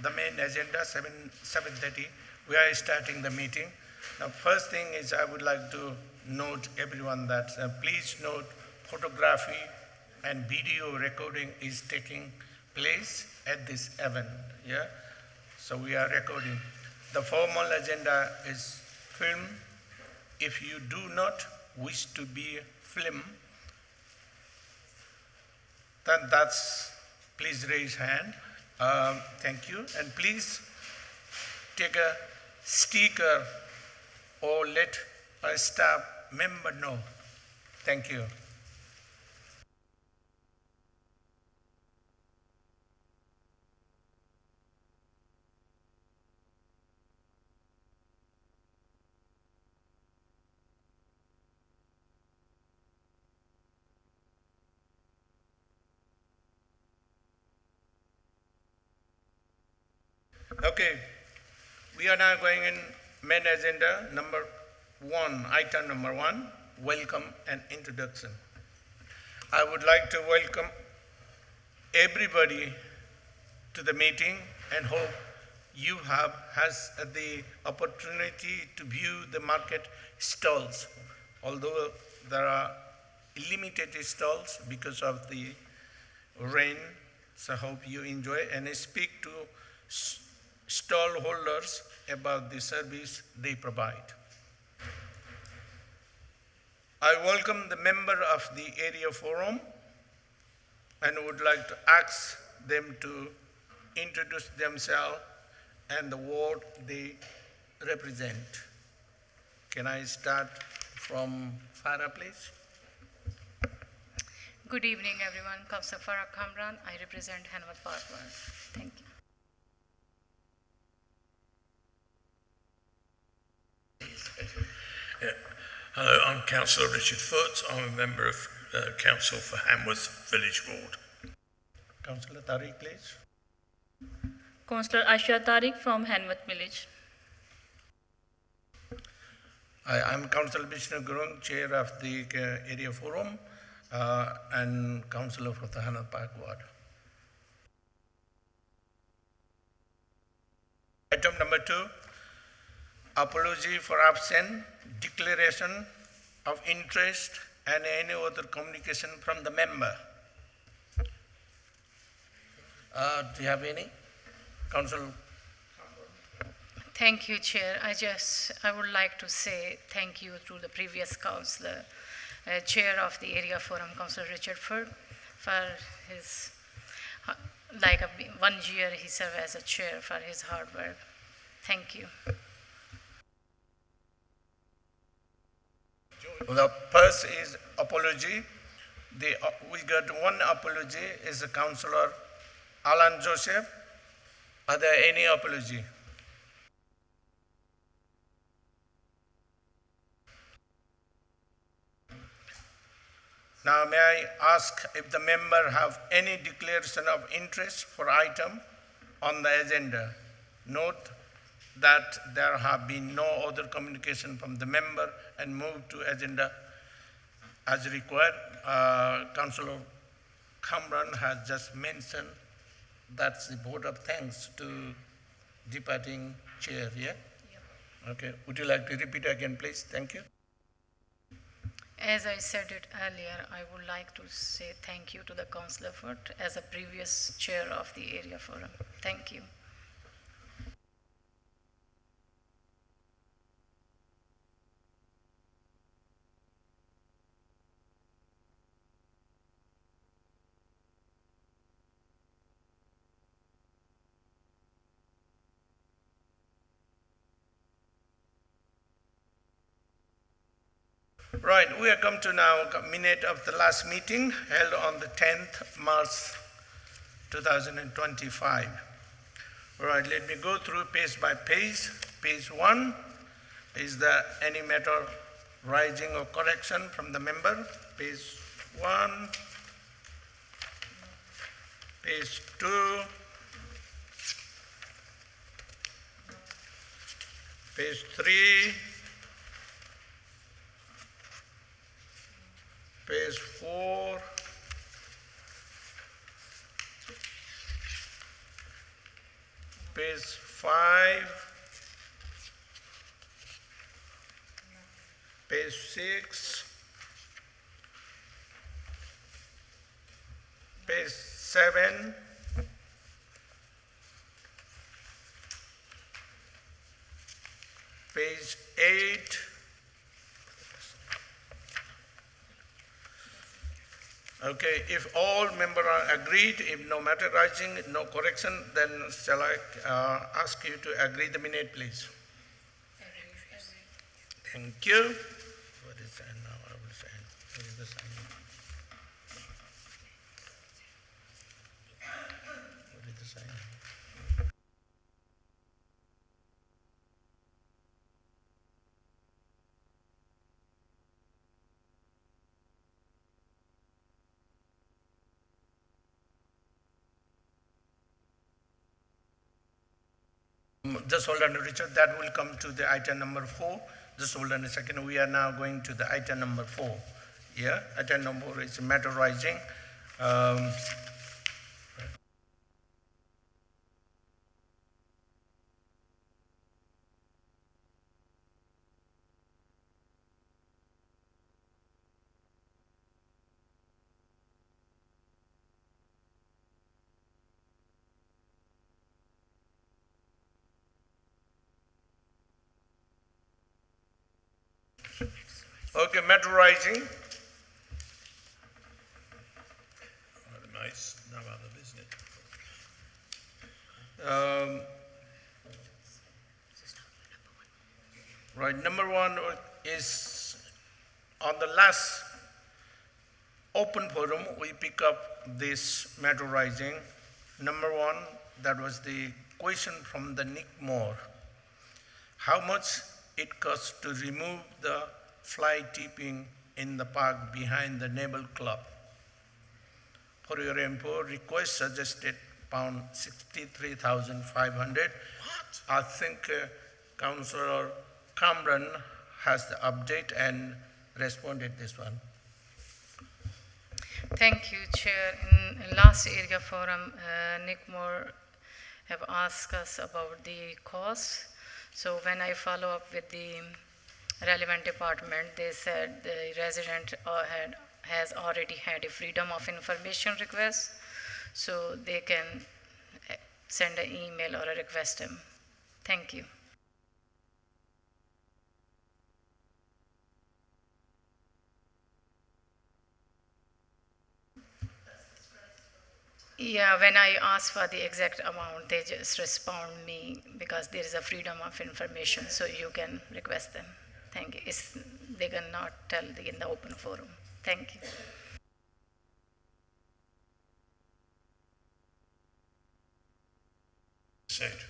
The main agenda, 7:30, we are starting the meeting. Now, first thing is I would like to note everyone that please note photography and video recording is taking place at this event. Yeah, so we are recording. The formal agenda is film. If you do not wish to be filmed, then please raise hand. Thank you. And please take a sticker or let a staff member know. Thank you. Okay, we are now going in main agenda number one, item number one, welcome and introduction. I would like to welcome everybody to the meeting and hope you has the opportunity to view the market stalls, although there are limited stalls because of the rain. So hope you enjoy and speak to stall holders about the service they provide. I welcome the member of the area forum and would like to ask them to introduce themselves and the ward they represent. Can I start from Farah, please? Good evening, everyone. Councillor Farah Kamran. I represent Hanworth Park Ward. Thank you. Hello, I'm Councillor Richard Foote. I'm a member of Council for Hanworth Village Ward. Councillor Tariq, please. Councillor Asha Tariq from Hanworth Village. I'm Councillor Vishnu Gurung, Chair of the Area Forum and Councillor for the Hanworth Park Ward. Item number 2, apology for absent, declaration of interest and any other communication from the member. Do you have any? Councillor? Thank you, Chair. I would like to say thank you to the previous councillor, Chair of the Area Forum, Councillor Richard Foote, for his, 1 year he served as a chair for his hard work. Thank you. The first is apology. We got one apology is Councillor Alan Joseph. Are there any apology? Now may I ask if the member have any declaration of interest for item on the agenda? Note that there have been no other communication from the member and move to agenda as required. Councillor Kamran has just mentioned that's the vote of thanks to departing chair, yeah? Yep. Okay, would you like to repeat again, please? Thank you. As I said it earlier, I would like to say thank you to the Councillor Foote as a previous chair of the Area Forum. Thank you. Right, we have come to now a minute of the last meeting held on the 10th March 2025. All right, let me go through page by page. Page 1, is there any matter rising or correction from the member? Page 1, page 2, page 3, page 4, page 5, page 6, page 7, page 8, okay, if all members are agreed, if no matter rising, no correction, then shall I ask you to agree the minute, please? Thank you. What is that now? I will sign. What is the sign? What is the sign? Just hold on, Richard. That will come to the item number 4. Just hold on a second. We are now going to the item number 4. Yeah, item number 4 is matter rising. Okay, matter rising. Nice, no other business. Right, number 1 is on the last open forum, we pick up this matter rising. Number 1, that was the question from the Nick Moore. How much it costs to remove the fly tipping in the park behind the Naval Club? For your info, request suggested pound 63,500. What? I think Councillor Cameron has the update and responded this one. Thank you, Chair. In last area forum, Nick Moore have asked us about the cost. So when I follow up with the relevant department, they said the resident has already had a freedom of information request, so they can send an email or a request him. Thank you. Yeah, when I ask for the exact amount, they just respond me because there is a freedom of information, so you can request them. Thank you. They cannot tell in the open forum. Thank you.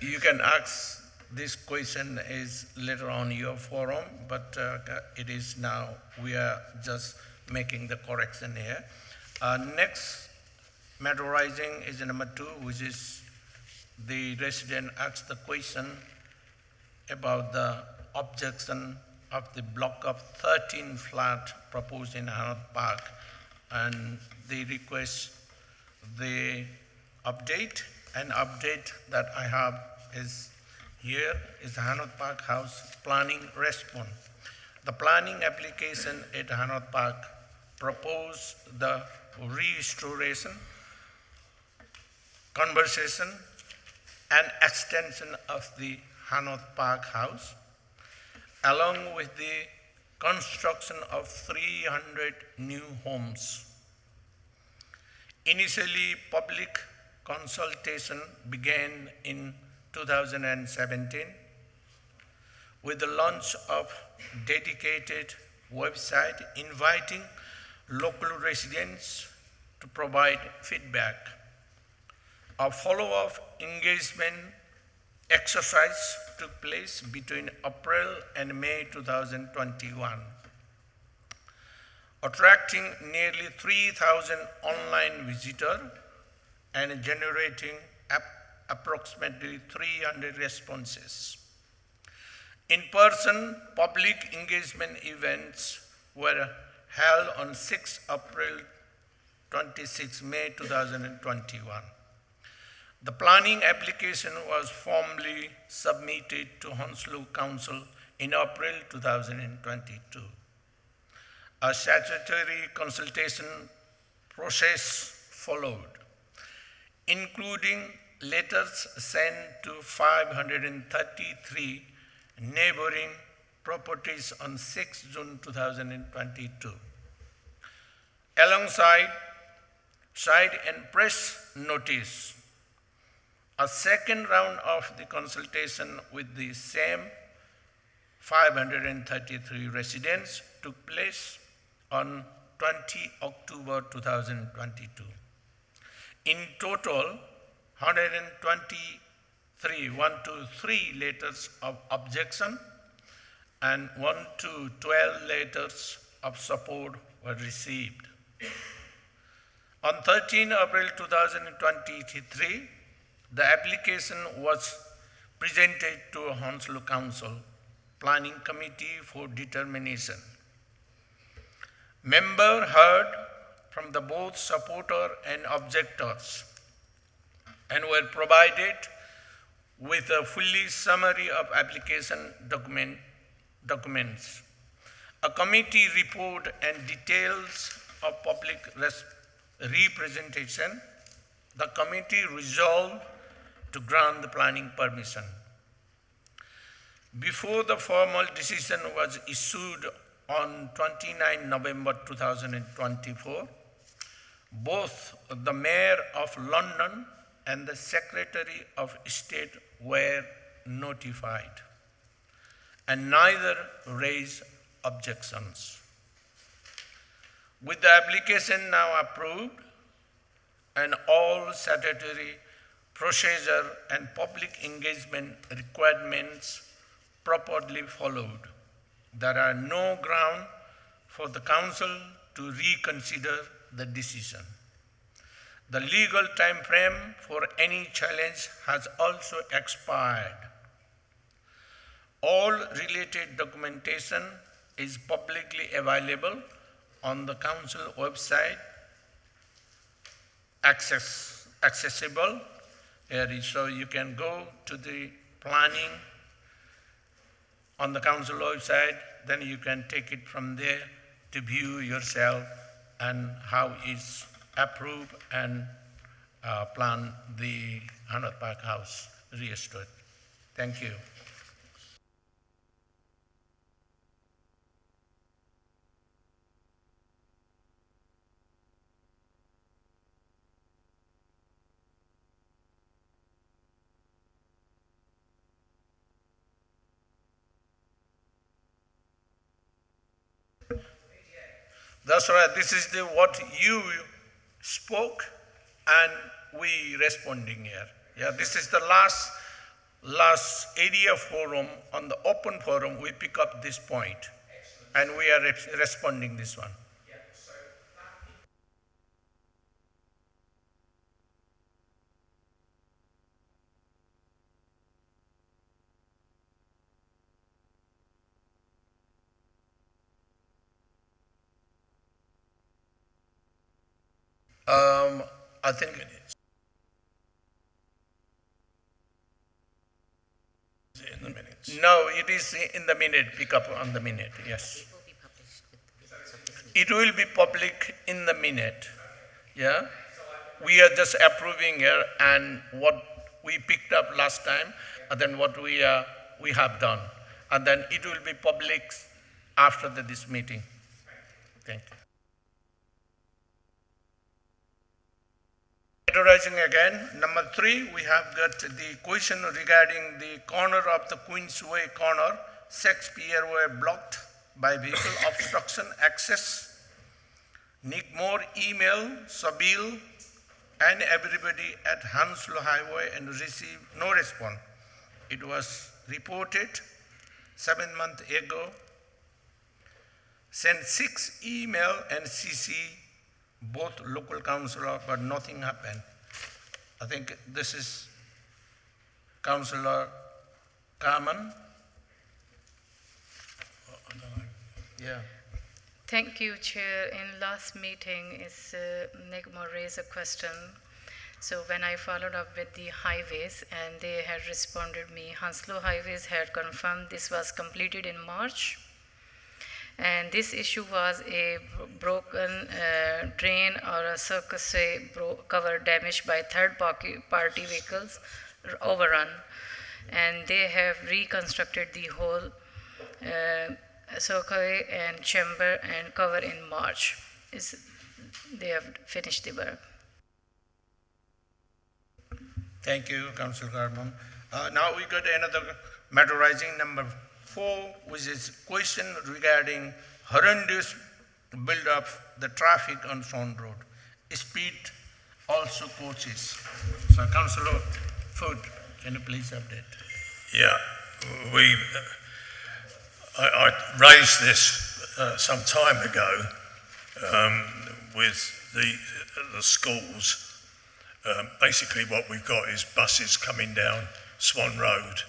You can ask this question is later on your forum, but it is now, we are just making the correction here. Next matter rising is number 2, which is the resident asked the question about the objection of the block of 13 flat proposed in Hanworth Park, and they request the update. An update that I have is here is the Hanworth Park House planning response. The planning application at Hanworth Park proposed the restoration, conversion, and extension of the Hanworth Park House, along with the construction of 300 new homes. Initially, public consultation began in 2017 with the launch of dedicated website inviting local residents to provide feedback. A follow-up engagement exercise took place between April and May 2021, attracting nearly 3,000 online visitors and generating approximately 300 responses. In-person public engagement events were held on 6 April, 26 May 2021. The planning application was formally submitted to Hounslow Council in April 2022. A statutory consultation process followed, including letters sent to 533 neighboring properties on 6 June 2022. Alongside side and press notice, a second round of the consultation with the same 533 residents took place on 20 October 2022. In total, 123 letters of objection and 12 letters of support were received. On 13 April 2023, the application was presented to Hounslow Council Planning Committee for determination. Members heard from the both supporter and objectors and were provided with a fully summary of application documents, a committee report and details of public representation. The committee resolved to grant the planning permission. Before the formal decision was issued on 29 November 2024, both the Mayor of London and the Secretary of State were notified, and neither raised objections. With the application now approved and all statutory procedure and public engagement requirements properly followed, there are no ground for the Council to reconsider the decision. The legal time frame for any challenge has also expired. All related documentation is publicly available on the Council website, accessible here, so you can go to the planning on the Council website, then you can take it from there to view yourself and how it's approved and plan the Hanworth Park House restored. Thank you. That's right. This is what you spoke, and we responding here. Yeah, this is the last area forum. On the open forum, we pick up this point, and we are responding this one. I think it is. In the minutes. No, it is in the minute, pick up on the minute, yes. It will be public in the minute, yeah? We are just approving here and what we picked up last time, and then what we have done. And then it will be public after this meeting. Thank you. Categorizing again, number 3, we have got the question regarding the corner of the Queensway corner, Shakespeare Way blocked by vehicle obstruction access. Nick Moore email, Sabil and everybody at Hounslow Highway and received no response. It was reported 7 months ago, sent 6 email and CC both local councillor, but nothing happened. I think this is Councillor Carmen. Yeah. Thank you, Chair. In last meeting, Nick Moore raised a question So when I followed up with the highways, and they had responded me, Hanslow Highways had confirmed this was completed in March. And this issue was a broken drain or a circus cover damaged by third-party vehicles overrun. And they have reconstructed the whole circuit and chamber and cover in March. They have finished the work. Thank you, Councillor Garmon. Now we got another matter rising number 4, which is question regarding horrendous build-up the traffic on Swan Road. Speed also coaches. So, Councillor Food, can you please update? Yeah, I raised this some time ago with the schools. Basically what we've got is buses coming down Swan Road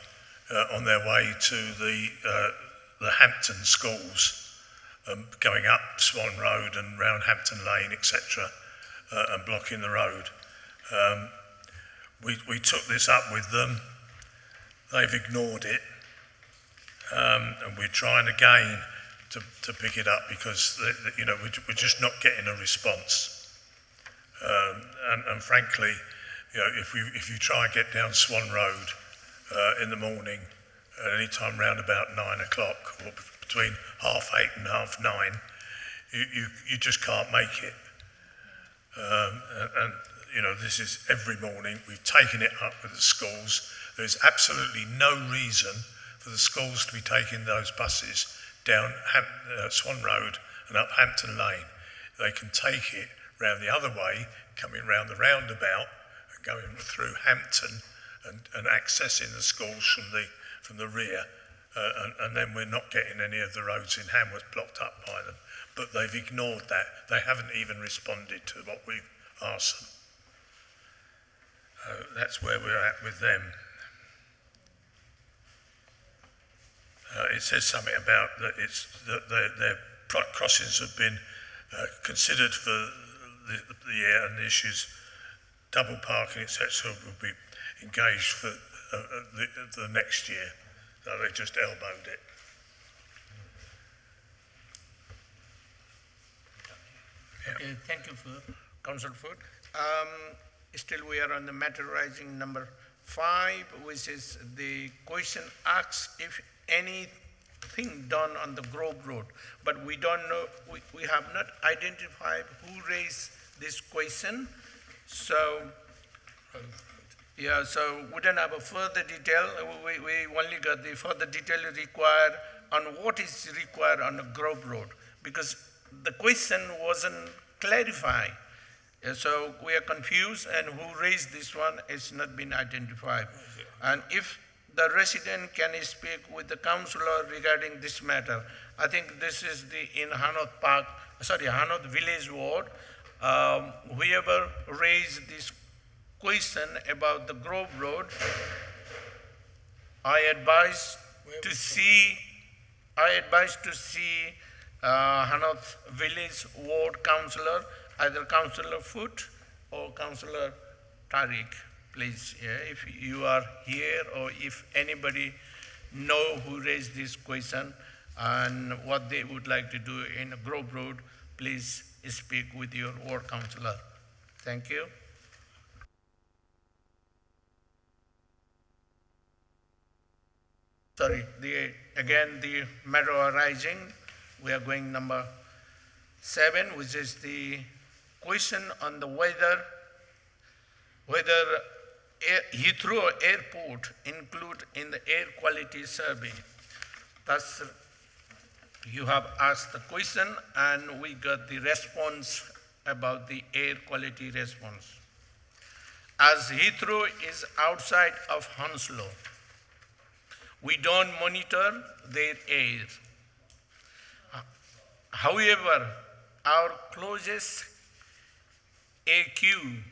on their way to the Hampton schools, going up Swan Road and round Hampton Lane, etc., and blocking the road. We took this up with them. They've ignored it, and we're trying again to pick it up because we're just not getting a response. And frankly, if you try and get down Swan Road in the morning at any time round about 9 o'clock or between 8:30 and 9:30, you just can't make it. And this is every morning. We've taken it up with the schools. There's absolutely no reason for the schools to be taking those buses down Swan Road and up Hampton Lane. They can take it round the other way, coming round the roundabout and going through Hampton and accessing the schools from the rear. And then we're not getting any of the roads in Hanworth blocked up by them. But they've ignored that. They haven't even responded to what we've asked them. That's where we're at with them. It says something about that their crossings have been considered for the year, and the issues, double parking, etc., will be engaged for the next year. So they just elbowed it. Yeah. Okay, thank you, Councillor Food. Still we are on the matter rising number 5, which is the question asks if anything done on the Grove Road, but we don't know, we have not identified who raised this question. So, yeah, so we don't have a further detail. We only got the further detail required on what is required on the Grove Road, because the question wasn't clarified. So we are confused, and who raised this one has not been identified. And if the resident can speak with the councillor regarding this matter, I think this is in Hanworth Village Ward. Whoever raised this question about the Grove Road, I advise to see Hanworth Village Ward Councillor, either Councillor Foot or Councillor Tariq, please, if you are here or if anybody know who raised this question and what they would like to do in Grove Road, please speak with your ward councillor. Thank you. Sorry, again the matter arising, we are going number 7, which is the question on the whether Heathrow Airport include in the air quality survey. Thus, you have asked the question and we got the response about the air quality response. As Heathrow is outside of Hounslow, we don't monitor their air. However, our closest AQ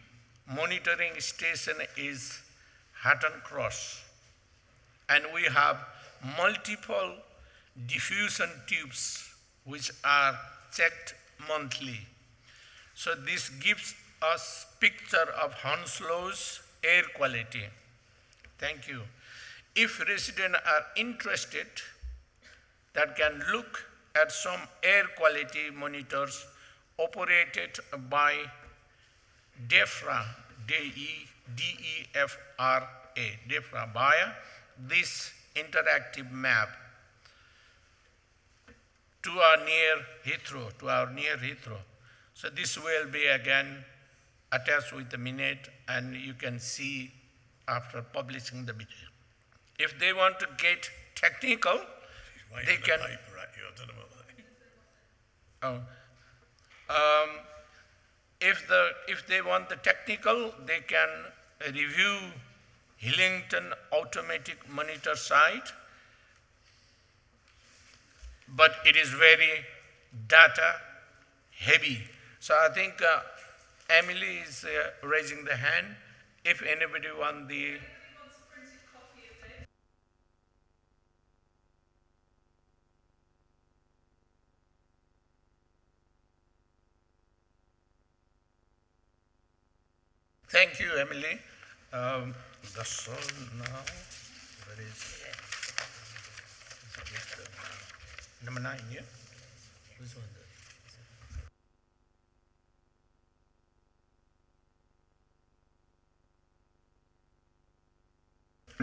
monitoring station is Hatton Cross, and we have multiple diffusion tubes which are checked monthly. So this gives a picture of Hounslow's air quality. Thank you. If residents are interested, that can look at some air quality monitors operated by DEFRA, D-E-F-R-A, DEFRA, via this interactive map to our near Heathrow. So this will be again attached with the minute, and you can see after publishing the video. If they want to get technical, they can. Paper at you. I don't know what that is. If they want the technical, they can review Hillington Automatic Monitor site, but it is very data heavy. So I think Emily is raising the hand. If anybody wants the Thank you, Emily. That's all now. Where is number 9, yeah? Which one?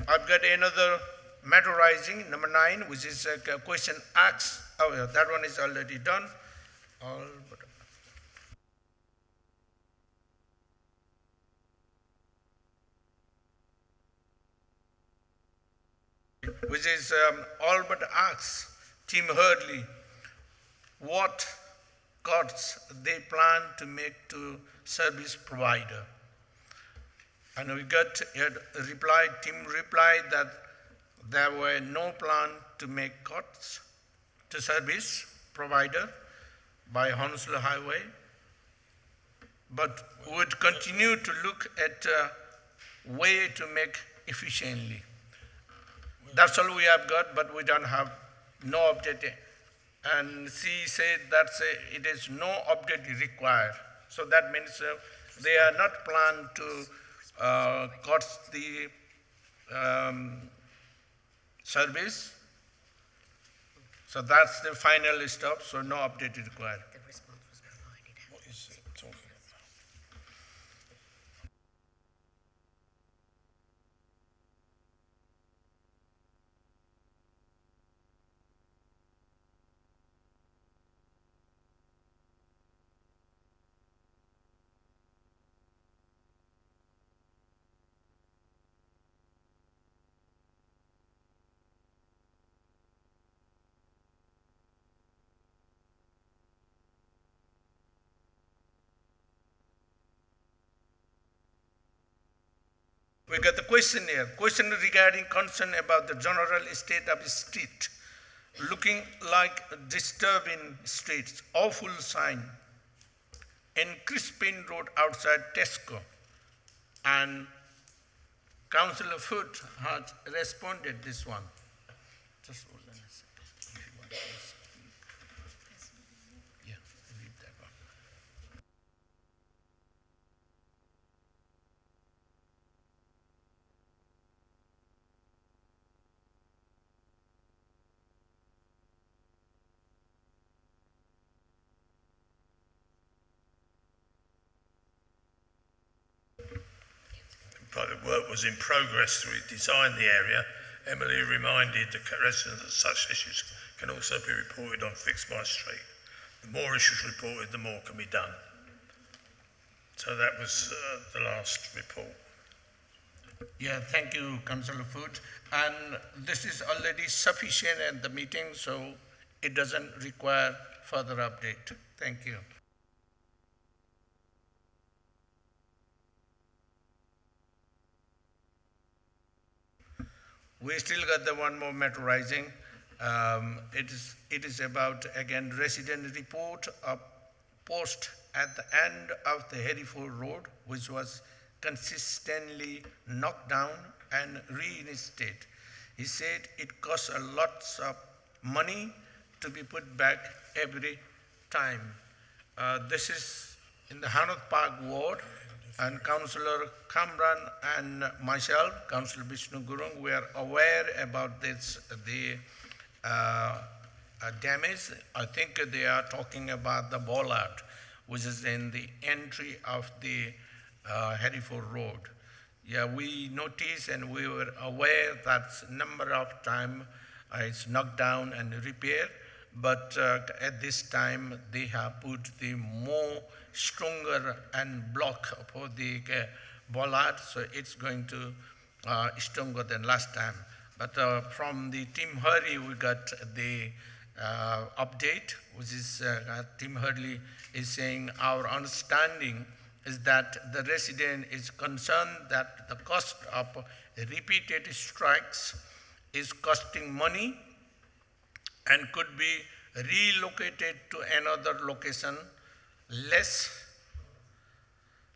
I've got another matter rising, number 9, which is a question asked. Oh, yeah, that one is already done. All but which is all but asks Tim Hurdley what cuts they plan to make to service provider. And we got a reply, Tim replied that there were no plan to make cuts to service provider by Hounslow Highway, but would continue to look at a way to make efficiently. That's all we have got, but we don't have no update. And she said that it is no update required. So that means they are not planned to cut the service. So that's the final stop, so no update required. What is it talking about? We got the question here. Question regarding concern about the general state of street. Looking like disturbing streets, awful sign in Crispin Road outside Tesco. And Councillor Foot has responded this one. Just hold on a second. If you want to speak. Yeah, read that one. But the work was in progress through design the area. Emily reminded the residents that such issues can also be reported on Fix My Street. The more issues reported, the more can be done. So that was the last report. Yeah, thank you, Councillor Foot. And this is already sufficient at the meeting, so it doesn't require further update. Thank you. We still got the one more matter rising. It is about, again, resident report of post at the end of the Hereford Road, which was consistently knocked down and reinstated. He said it costs a lot of money to be put back every time. This is in the Hanworth Park ward, and Councillor Kamran and myself, Councillor Vishnu Gurung, we are aware about this, the damage. I think they are talking about the bollard, which is in the entry of the Hereford Road. Yeah, we noticed and we were aware that number of time it's knocked down and repaired, but at this time they have put the more stronger and block for the bollard, so it's going to stronger than last time. But from the Team Hurley, we got the update, which is Tim Hurley is saying our understanding is that the resident is concerned that the cost of repeated strikes is costing money and could be relocated to another location less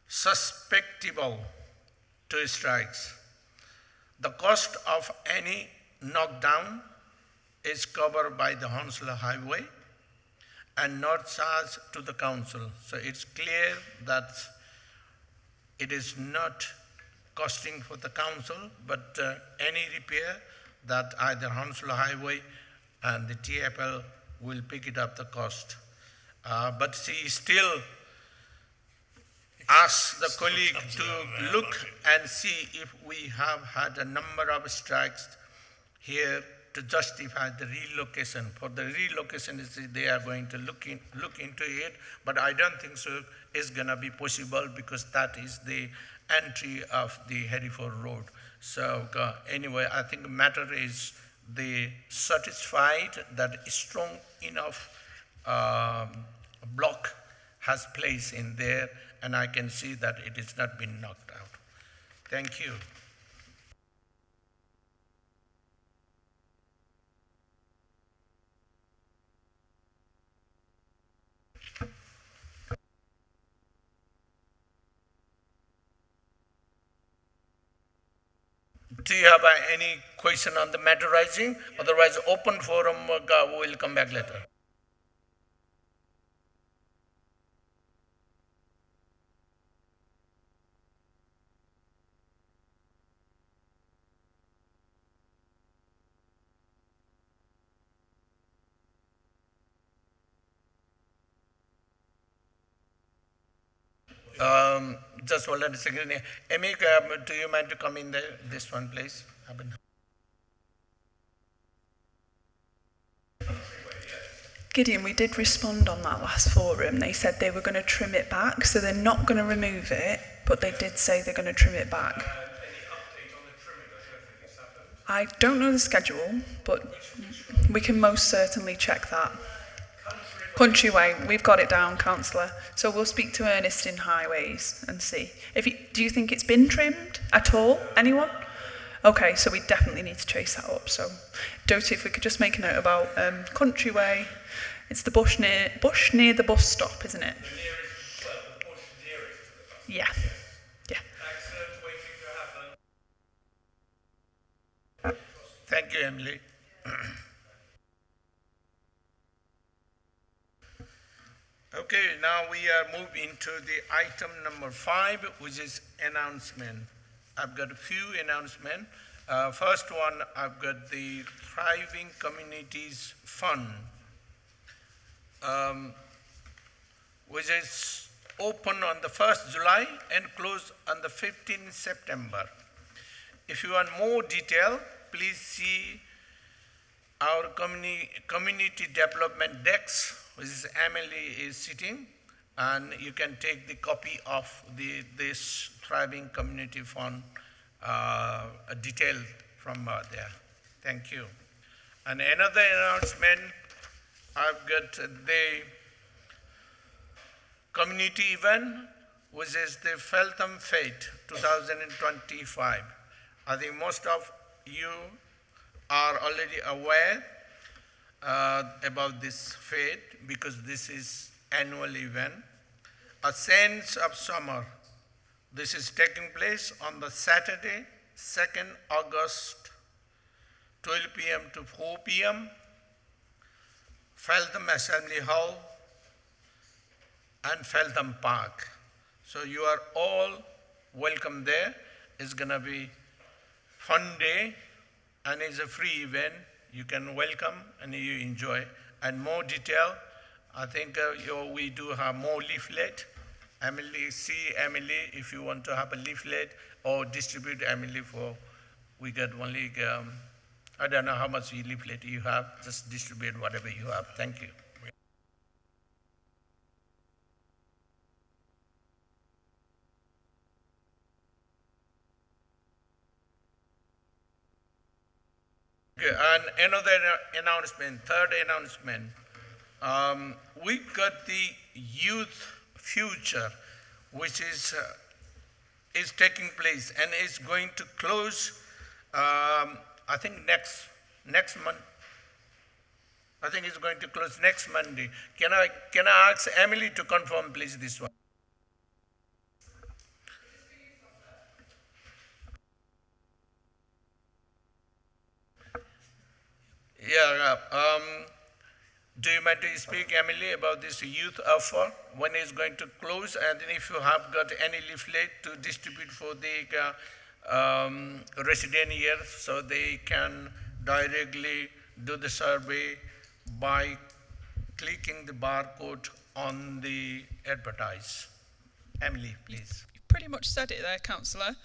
susceptible to strikes. The cost of any knockdown is covered by the Hounslow Highway and not charged to the council. So it's clear that it is not costing for the council, but any repair that either Hounslow Highway and the TFL will pick it up the cost. But she still asks the colleague to look and see if we have had a number of strikes here to justify the relocation. For the relocation, they are going to look into it, but I don't think so it's going to be possible because that is the entry of the Hereford Road. So anyway, I think the matter is the satisfied that a strong enough block has place in there, and I can see that it has not been knocked out. Thank you. Do you have any question on the matter rising? Otherwise, open forum, we'll come back later. Just hold on a second. Amy, do you mind to come in this one, please? Gideon, we did respond on that last forum. They said they were going to trim it back, so they're not going to remove it, but they did say they're going to trim it back. Any update on the trimming? I don't think it's happened. I don't know the schedule, but we can most certainly check that. Countryway, we've got it down, Councillor. So we'll speak to Ernest in Highways and see. Do you think it's been trimmed at all? Anyone? Okay, so we definitely need to chase that up. So, Doty, if we could just make a note about Countryway. It's the bush near the bus stop, isn't it? The nearest, well, the bush nearest to the bus. Yeah. Yeah. Excellent, waiting to happen. Thank you, Emily. Okay, now we are moving to the item number 5, which is announcement. I've got a few announcements. First one, I've got the Thriving Communities Fund, which is open on the 1st July and closed on the 15th September. If you want more detail, please see our community development decks, which is Emily is sitting, and you can take the copy of this Thriving Community Fund detail from there. Thank you. And another announcement, I've got the community event, which is the Feltham Fete 2025. I think most of you are already aware about this fete because this is annual event. A Sense of Summer. This is taking place on the Saturday, 2nd August, 12 p.m. to 4 p.m. Feltham Assembly Hall, and Feltham Park. So you are all welcome there. It's going to be fun day and it's a free event. You can welcome and you enjoy. And more detail, I think we do have more leaflet. Emily, see Emily if you want to have a leaflet or distribute Emily for, we get only, I don't know how much leaflet you have, just distribute whatever you have. Thank you. Okay, and another announcement, third announcement. We got the youth future, which is taking place and is going to close, I think next month. I think it's going to close next Monday. Can I ask Emily to confirm, please, this one? Yeah. Do you mind to speak, Emily, about this youth offer, when it's going to close, and if you have got any leaflet to distribute for the resident here, so they can directly do the survey by clicking the barcode on the advertise. Emily, please. You've pretty much said it there, Councillor,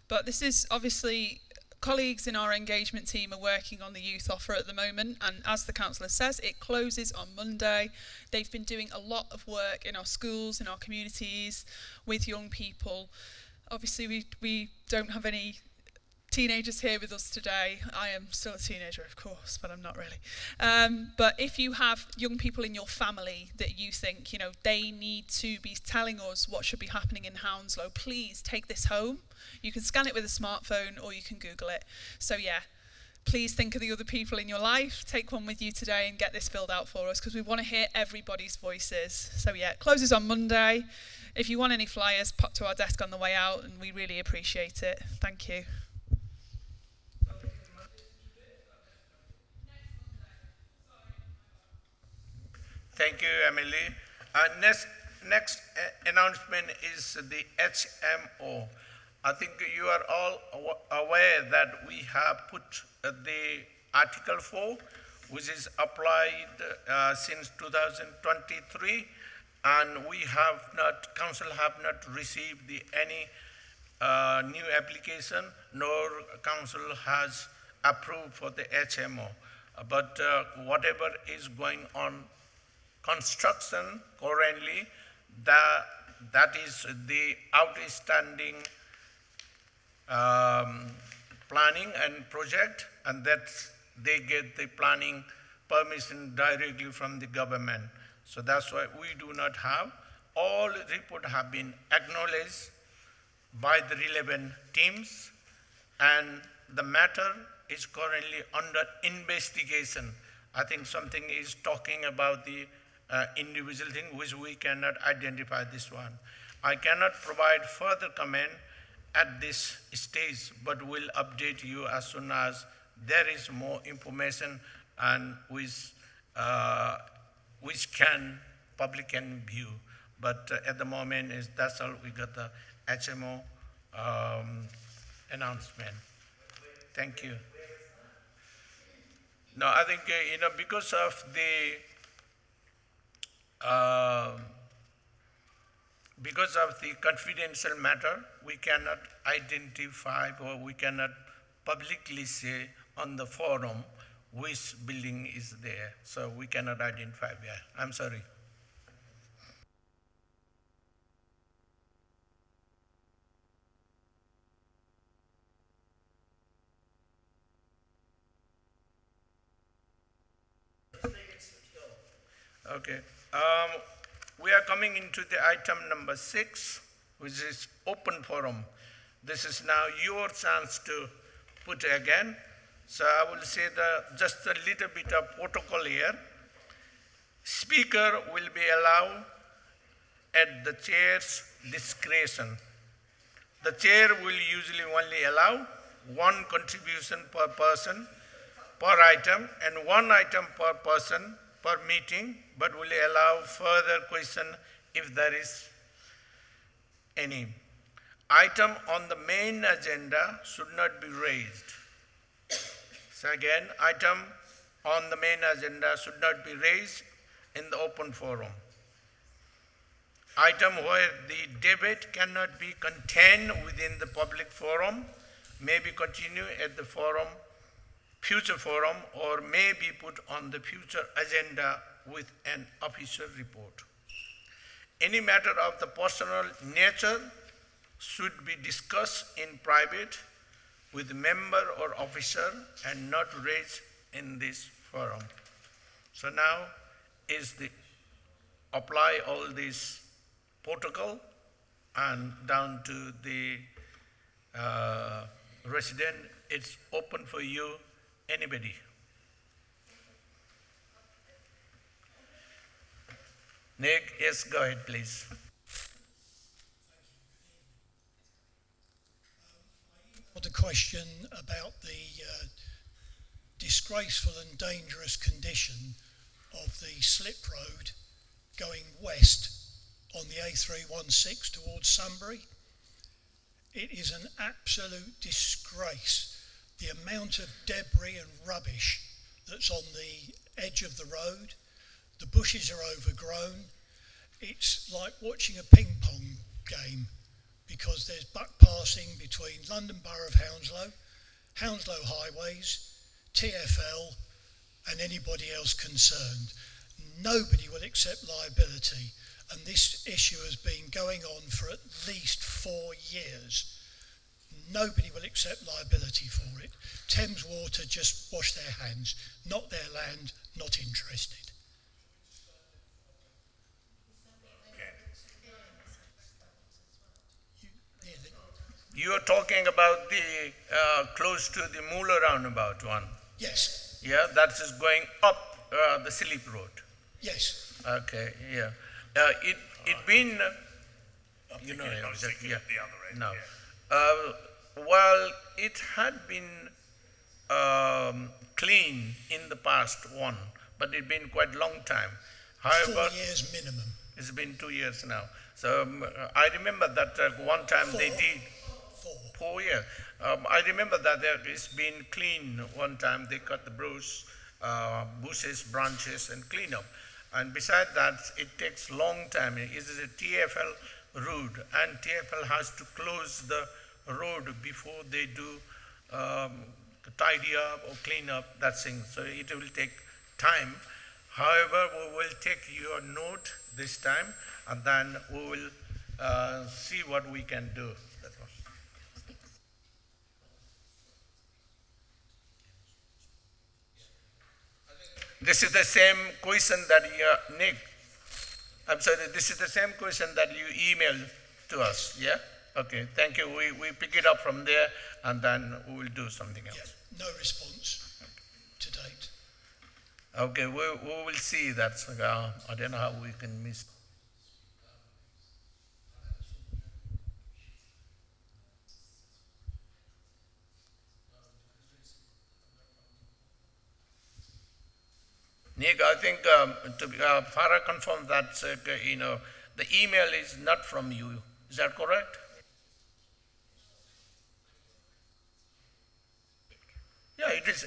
but this is obviously colleagues in our engagement team are working on the youth offer at the moment, and as the councillor says, it closes on Monday. They've been doing a lot of work in our schools, in our communities, with young people. Obviously, we don't have any teenagers here with us today. I am still a teenager, of course, but I'm not really. But if you have young people in your family that you think, they need to be telling us what should be happening in Hounslow, please take this home. You can scan it with a smartphone or you can Google it. So yeah, please think of the other people in your life, take one with you today and get this filled out for us, because we want to hear everybody's voices. So yeah, it closes on Monday. If you want any flyers, pop to our desk on the way out, and we really appreciate it. Thank you. Thank you, Emily. Next announcement is the HMO. I think you are all aware that we have put the Article 4, which is applied since 2023, and council have not received any new application, nor council has approved for the HMO. But whatever is going on construction currently, that is the outstanding planning and project, and that they get the planning permission directly from the government. So that's why we do not have. All reports have been acknowledged by the relevant teams, and the matter is currently under investigation. I think something is talking about the individual thing which we cannot identify this one. I cannot provide further comment at this stage, but will update you as soon as there is more information and which public can view. But at the moment, that's all we got, the HMO announcement. Thank you. No, I think because of the confidential matter, we cannot identify or we cannot publicly say on the forum which building is there. So we cannot identify. Yeah, I'm sorry. Okay. We are coming into the item number 6, which is open forum. This is now your chance to put again. So I will say just a little bit of protocol here. Speaker will be allowed at the chair's discretion. The chair will usually only allow one contribution per person per item and one item per person per meeting, but will allow further question if there is any. Item on the main agenda should not be raised. So again, item on the main agenda should not be raised in the open forum. Item where the debate cannot be contained within the public forum may be continued at the forum, future forum, or may be put on the future agenda with an official report. Any matter of the personal nature should be discussed in private with the member or officer and not raised in this forum. So now is the apply all this protocol and down to the resident. It's open for you, anybody. Nick, yes, go ahead, please. The question about the disgraceful and dangerous condition of the slip road going west on the A316 towards Sunbury. It is an absolute disgrace, the amount of debris and rubbish that's on the edge of the road. The bushes are overgrown. It's like watching a ping pong game, because there's buck passing between London Borough of Hounslow, Hounslow Highways, TfL, and anybody else concerned. Nobody will accept liability, and this issue has been going on for at least 4 years. Nobody will accept liability for it. Thames Water just wash their hands, not their land, not interested. You are talking about the close to the Moolah roundabout one. Yes. Yeah, that is going up the Slip Road. Yes. Okay, yeah. It been, you know, exactly, yeah. At the other end, No. yeah. Well, it had been clean in the past one, but it's been quite long time. However, 4 years minimum. it's been 2 years now. So I remember that one time they did 4 years. I remember that it's been clean one time. They cut the bushes, branches, and clean up. And besides that, it takes long time. It is a TfL road, and TfL has to close the road before they do tidy up or clean up that thing. So it will take time. However, we will take your note this time, and then we will see what we can do. That's all. This is the same question that Nick, I'm sorry, this is the same question that you emailed to us, yeah? Okay, thank you. We pick it up from there, and then we will do something else. Yeah, no response to date. Okay, we will see that. I don't know how we can miss. Nick, I think Farah confirmed that the email is not from you. Is that correct? Yeah, it is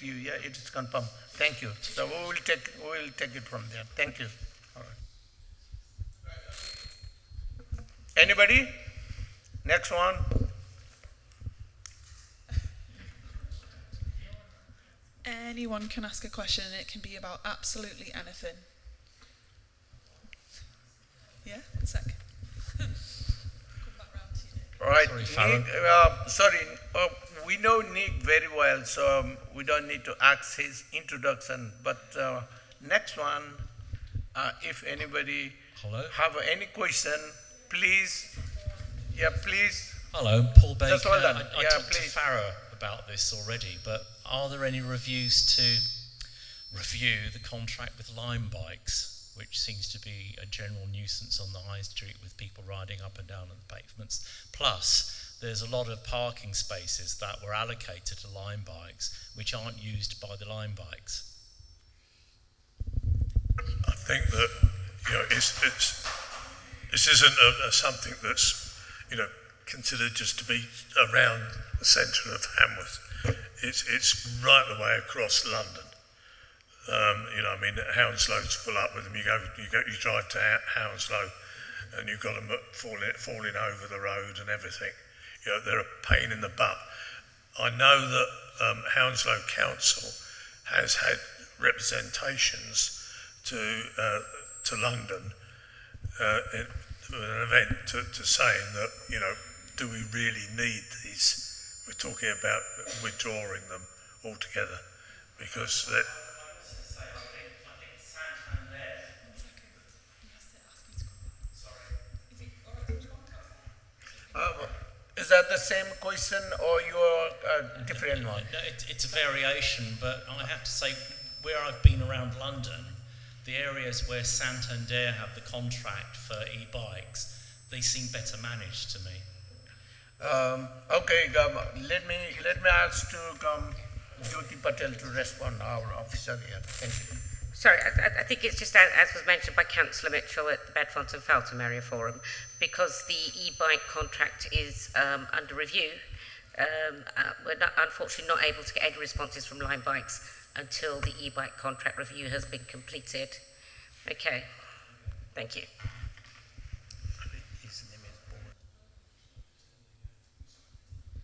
you. Yeah, it is confirmed. Thank you. So we will take it from there. Thank you. All right. Anybody? Next one. Anyone can ask a question, and it can be about absolutely anything. Yeah, one sec. Come back round to you, Nick. All right, Sorry, Nick. We know Nick very well, so we don't need to ask his introduction. But next one, if anybody have any question, please. Yeah, please. Hello, Paul Baker. Just hold on. I talked to Farah about this already, but are there any reviews to review the contract with Lime Bikes, which seems to be a general nuisance on the high street with people riding up and down on the pavements? Plus, there's a lot of parking spaces that were allocated to Lime Bikes, which aren't used by the Lime Bikes. I think that it's This isn't something that's, considered just to be around the centre of Hanworth. It's right the way across London. Hounslow's full up with them. You drive to Hounslow, and you've got them falling over the road and everything. They're a pain in the butt. I know that Hounslow Council has had representations to London in an event to saying that, do we really need these? We're talking about withdrawing them altogether because that. Is that the same question or your different one? No, it's a variation, but I have to say, where I've been around London, the areas where Santander have the contract for e-bikes, they seem better managed to me. Okay, let me ask to Jyoti Patel to respond, our officer here. Thank you. Sorry, I think it's just as was mentioned by Councillor Mitchell at the Bedfont and Feltham Area Forum, because the e-bike contract is under review, we're unfortunately not able to get any responses from Line Bikes until the e-bike contract review has been completed. Okay, thank you.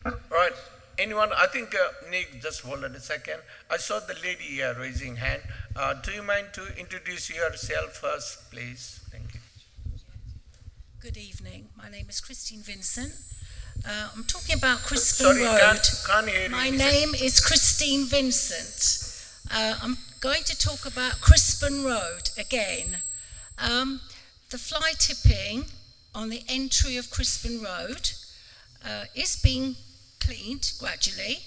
All right. Anyone? I think Nick, just hold on a second. I saw the lady here raising hand. Do you mind to introduce yourself first, please? Thank you. Good evening. My name is Christine Vincent. I'm talking about Crispin Sorry, Road. can't hear you. My name is Christine Vincent. I'm going to talk about Crispin Road again. The fly tipping on the entry of Crispin Road is being cleaned gradually,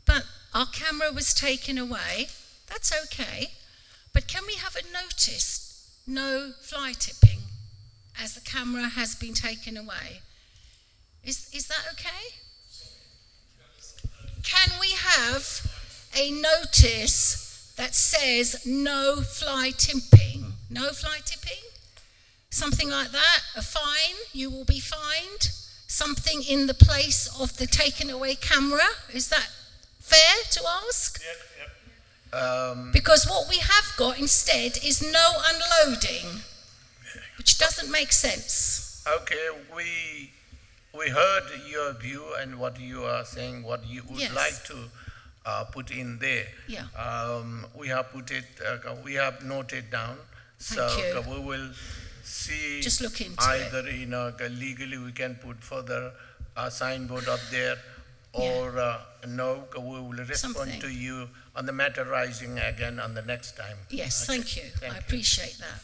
but our camera was taken away. That's okay, but can we have a notice, no fly tipping, as the camera has been taken away? Is that okay? Can we have a notice that says no fly tipping? No fly tipping? Something like that, a fine, you will be fined. Something in the place of the taken away camera? Is that fair to ask? Yep. Because what we have got instead is no unloading, which doesn't make sense. Okay, we heard your view and what you are saying, what you would like to put in there. Yeah. We have put it. We have noted down. Thank you. We will see. Just look into either legally we can put further a signboard up there, or no, we will respond to you on the matter rising again on the next time. Yes, Okay. thank you. Thank I you. appreciate that.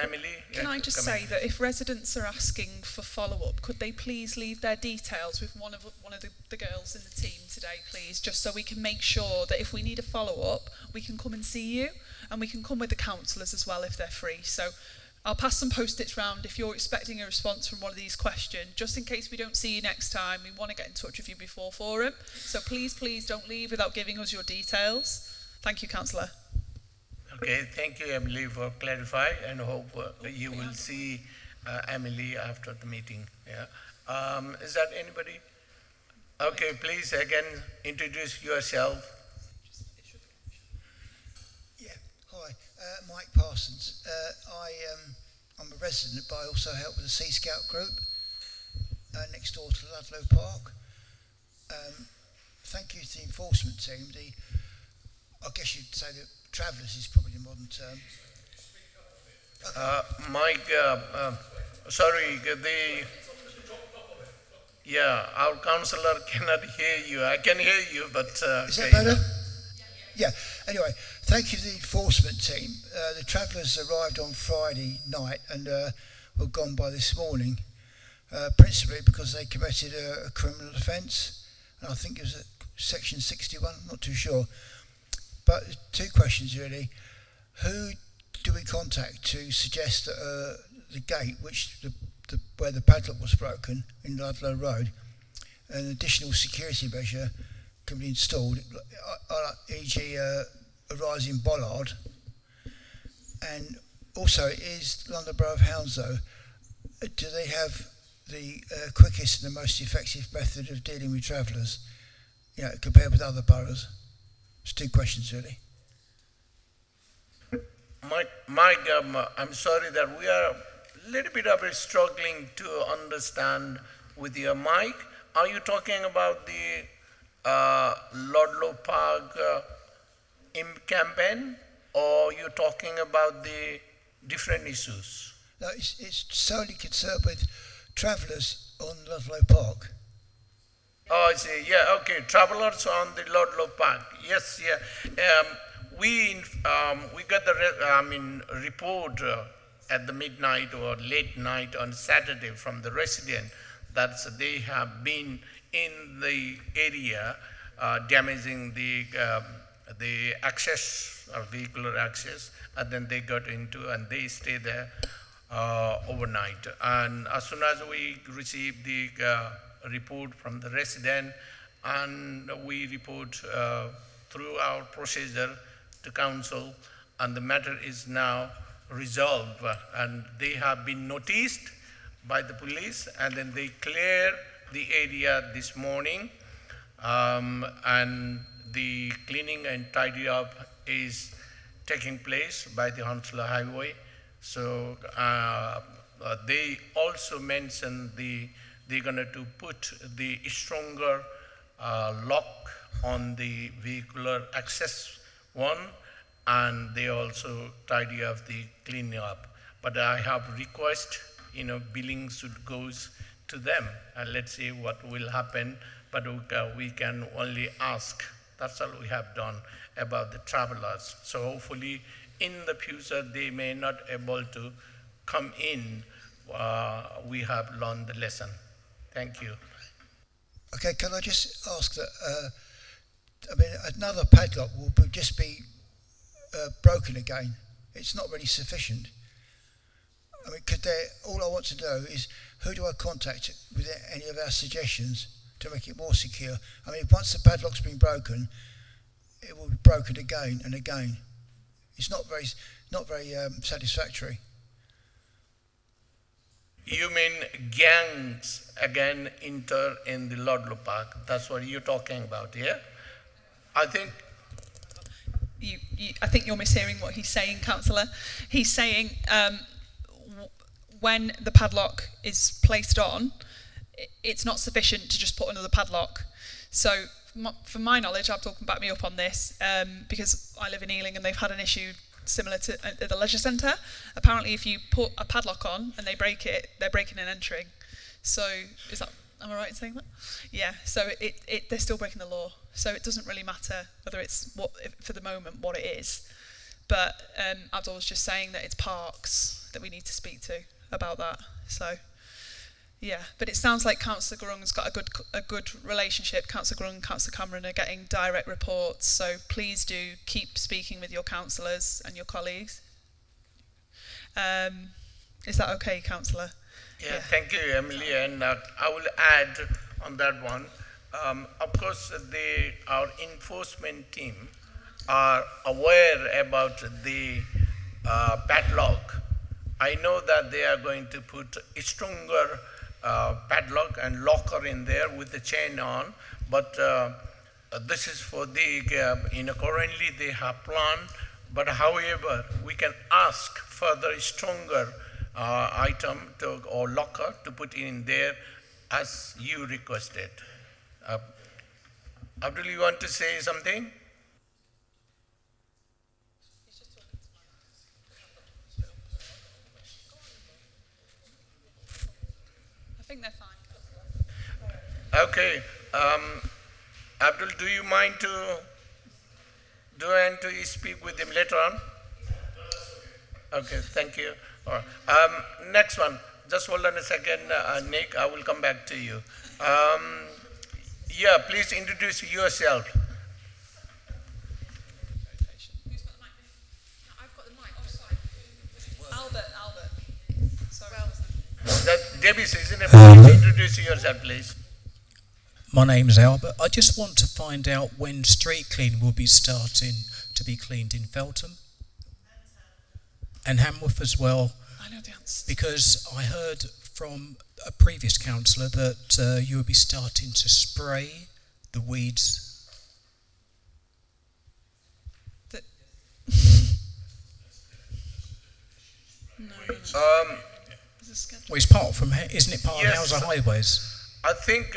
Emily? Can I just say that if residents are asking for follow-up, could they please leave their details with one of the girls in the team today, please, just so we can make sure that if we need a follow-up, we can come and see you, and we can come with the councillors as well if they're free. So I'll pass some post-its round if you're expecting a response from one of these questions, just in case we don't see you next time. We want to get in touch with you before forum. So please don't leave without giving us your details. Thank you, Councillor. Okay, thank you, Emily, for clarifying, and hope you will see Emily after the meeting. Yeah. Is that anybody? Okay, please again introduce yourself. Yeah. Hi, Mike Parsons. I'm a resident, but I also help with the Sea Scout group next door to Ludlow Park. Thank you to the enforcement team. I guess you'd say that travellers is probably the modern term. Mike, sorry, our councillor cannot hear you. I can hear you, but... Is that better? Yeah. Anyway, thank you to the enforcement team. The travellers arrived on Friday night and were gone by this morning, principally because they committed a criminal offence, and I think it was at section 61, I'm not too sure. But two questions really. Who do we contact to suggest that the gate, where the padlock was broken in Ludlow Road, an additional security measure can be installed, e.g. a rising bollard? And also, is London Borough of Hounslow, do they have the quickest and the most effective method of dealing with travellers, compared with other boroughs? It's two questions, really. Mike, I'm sorry that we are a little bit of struggling to understand with your mic. Are you talking about the Ludlow Park campaign, or you're talking about the different issues? No, it's solely concerned with travellers on Ludlow Park. Oh, I see. Yeah, okay. Travellers on the Ludlow Park. Yes, yeah. We got the report at the midnight or late night on Saturday from the resident that they have been in the area damaging the access, vehicular access, and then they got into and they stay there overnight. And as soon as we received the report from the resident, and we report through our procedure to council, and the matter is now resolved, and they have been noticed by the police, and then they clear the area this morning, and the cleaning and tidy up is taking place by the Hounslow Highway. So they also mentioned they're going to put the stronger lock on the vehicular access one, and they also tidy up the cleaning up. But I have request, billing should goes to them, and let's see what will happen. But we can only ask. That's all we have done about the travelers. So hopefully in the future they may not able to come in. We have learned the lesson. Thank you. Okay, can I just ask that, another padlock will just be broken again. It's not really sufficient. All I want to know is, who do I contact with any of our suggestions to make it more secure? Once the padlock's been broken, it will be broken again and again. It's not very satisfactory. You mean gangs again enter in the Ludlow Park? That's what you're talking about, yeah? I think I think you're mishearing what he's saying, Councillor. He's saying when the padlock is placed on, it's not sufficient to just put another padlock. So, from my knowledge, Abdul can back me up on this, because I live in Ealing and they've had an issue similar to at the leisure centre. Apparently, if you put a padlock on and they break it, they're breaking and entering. So, am I right in saying that? Yeah. So they're still breaking the law. So it doesn't really matter whether it's for the moment what it is. But Abdul was just saying that it's parks that we need to speak to about that. So. Yeah, but it sounds like Councillor Gurung's got a good relationship. Councillor Gurung and Councillor Cameron are getting direct reports, so please do keep speaking with your councillors and your colleagues. Is that okay, Councillor? Yeah, thank you, Emily, and I will add on that one. Of course, our enforcement team are aware about the padlock. I know that they are going to put a stronger padlock and locker in there with the chain on, but this is for the, currently they have planned, but however, we can ask further stronger item or locker to put in there as you requested. Abdul, you want to say something? I think they're fine. Okay. Abdul, do you mind to speak with him later on? Okay, thank you. All right. Next one. Just hold on a second, Nick. I will come back to you. Yeah, please introduce yourself. Who's got the mic? I've got the mic. Oh, sorry. Albert. Sorry. That's Davis, isn't it? Please introduce yourself, please. My name's Albert. I just want to find out when street cleaning will be starting to be cleaned in Feltham. and Hanworth as well? I know the answer. Because I heard from a previous councillor that you would be starting to spray the weeds. Well, it's part from, isn't it part Yes. of Hauser Highways? I think,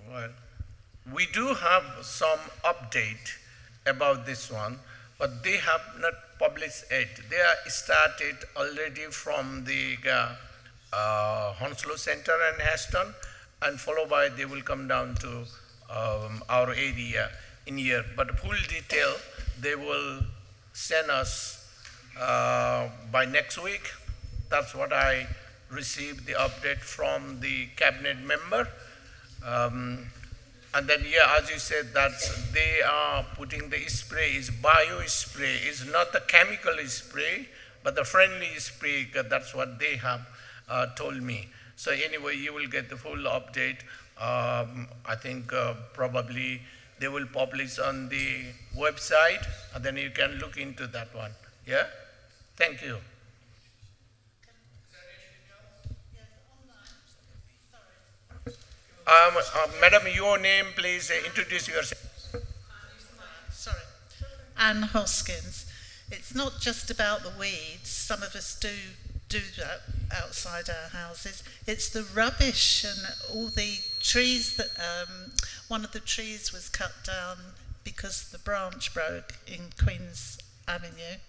well, we do have some update about this one, but they have not published it. They are started already from the Hounslow Centre and Heston, and followed by they will come down to our area in here. But full detail they will send us by next week. That's what I received the update from the cabinet member. And then, yeah, as you said, they are putting the spray, is bio spray, is not the chemical spray, but the friendly spray. That's what they have told me. So anyway, you will get the full update. I think probably they will publish on the website, and then you can look into that one. Yeah? Thank you. Madam, your name, please introduce yourself. Sorry. Anne Hoskins. It's not just about the weeds. Some of us do that outside our houses. It's the rubbish and all the trees that, one of the trees was cut down because the branch broke in Queen's Avenue.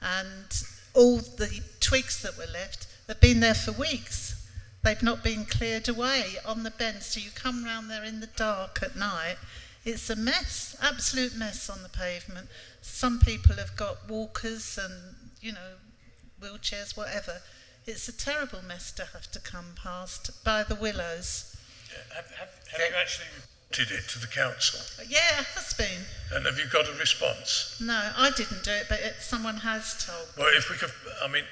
And all the twigs that were left have been there for weeks. They've not been cleared away on the bend, so you come round there in the dark at night. It's a mess, absolute mess on the pavement. Some people have got walkers and, wheelchairs, whatever. It's a terrible mess to have to come past by the willows. Yeah, have you actually reported it to the council? Yeah, it has been. And have you got a response? No, I didn't do it, but someone has told me. Well, if we could,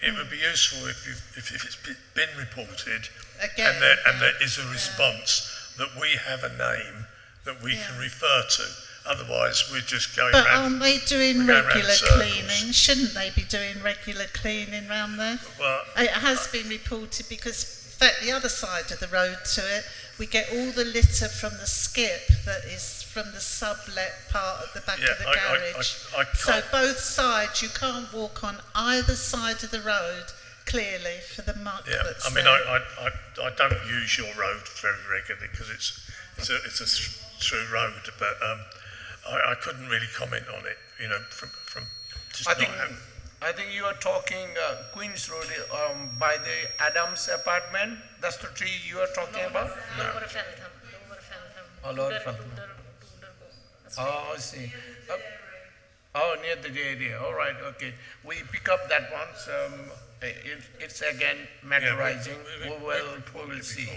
it would be useful if it's been reported Again, and there is a response that we have a name that we can refer to. Otherwise, we're just going But round. aren't they doing we're going round regular circles. cleaning? Shouldn't they be doing regular cleaning round there? Well, It has been reported because, in fact, the other side of the road to it, we get all the litter from the skip that is from the sublet part of the back of the garage. I So can't. both sides, you can't walk on either side of the road clearly for the muck that's I mean, there. I don't use your road very regularly because it's a through road, but I couldn't really comment on it. From just I not think having. I think you are talking Queens Road by the Adams apartment. That's the tree you are talking about? Oh, Lord Feltham. Oh, I see. Near the area. All right, okay. We pick up that one. So it's again matterizing. We will see.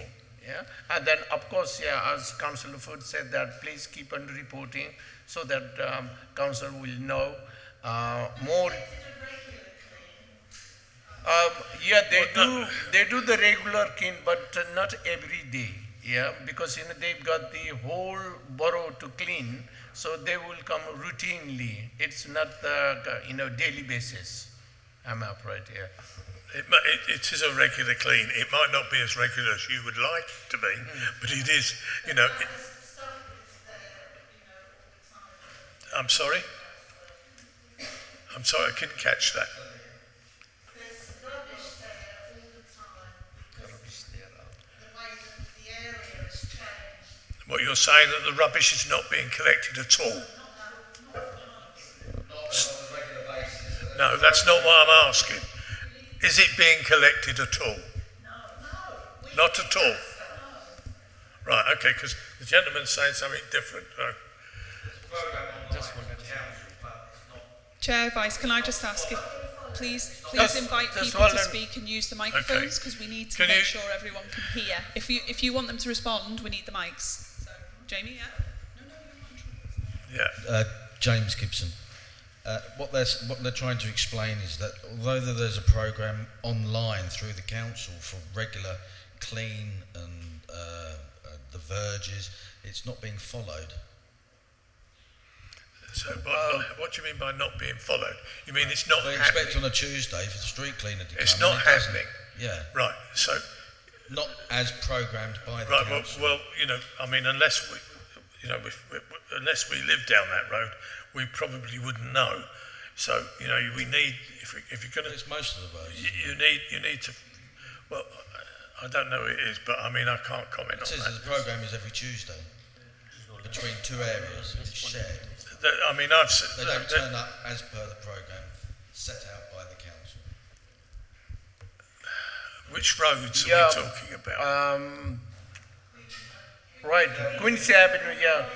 Yeah, and then of course, yeah, as Councillor Food said that please keep on reporting so that council will know more. Yeah, they do the regular clean, but not every day. Yeah, because they've got the whole borough to clean, so they will come routinely. It's not daily basis. I'm afraid. Yeah. It is a regular clean. It might not be as regular as you would like it to be, but it is. I'm sorry. I couldn't catch that. There's rubbish there all the time because the way that the area has changed. What you're saying that the rubbish is not being collected at all? No, that's not what I'm asking. Is it being collected at all? No. Not at all? Right, okay, because the gentleman's saying something different. Chair, Vice, can I just ask if please invite people to speak and use the microphones because we need to make sure everyone can hear. If you want them to respond, we need the mics. So, Jamie, yeah? Yeah. James Gibson. What they're trying to explain is that although there's a programme online through the council for regular clean and the verges, it's not being followed. So what do you mean by not being followed? You mean it's not They happening? expect on a Tuesday for the street cleaner to It's come. not and it doesn't. happening. Yeah. Right, so, Not as programmed by the right, council. well, you know, I mean, unless we live down that road, we probably wouldn't know. So, you know, we need, if you're going to... It's most of the roads. You need to, well, I don't know who it is, but I mean, I can't comment on It is, that. the programme is every Tuesday between two areas. It's shared. I mean, I've... They don't turn up as per the programme set out by the council. Which roads Yeah, are we talking about? Right, Quincy Avenue, yeah.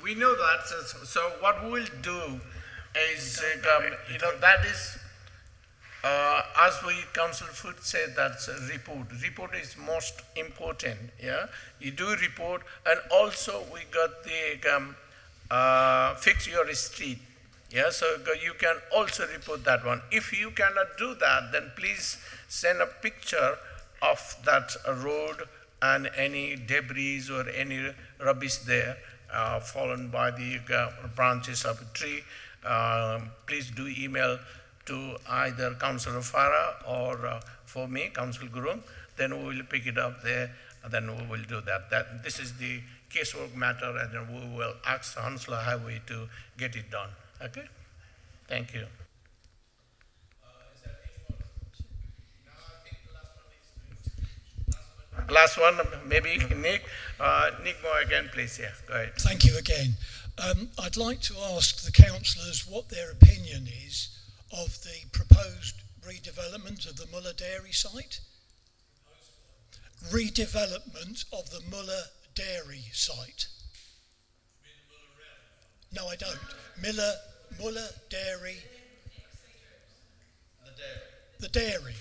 We know that, so what we'll do is, you know, that is, as we, Council Food said, that's a report. Report is most important, yeah? You do report, and also we got the fix your street, yeah? So you can also report that one. If you cannot do that, then please send a picture of that road and any debris or any rubbish there fallen by the branches of a tree. Please do email to either Councillor Farah or for me, Councillor Guru. Then we will pick it up there, and then we will do that. This is the casework matter, and then we will ask Councillor Highway to get it done. Okay? Thank you. Last one, maybe Nick. Nick Moore again, please. Yeah, go ahead. Thank you again. I'd like to ask the councillors what their opinion is of the proposed redevelopment of the Muller Dairy site. Redevelopment of the Muller Dairy site. No, I don't. Muller Dairy. The dairy.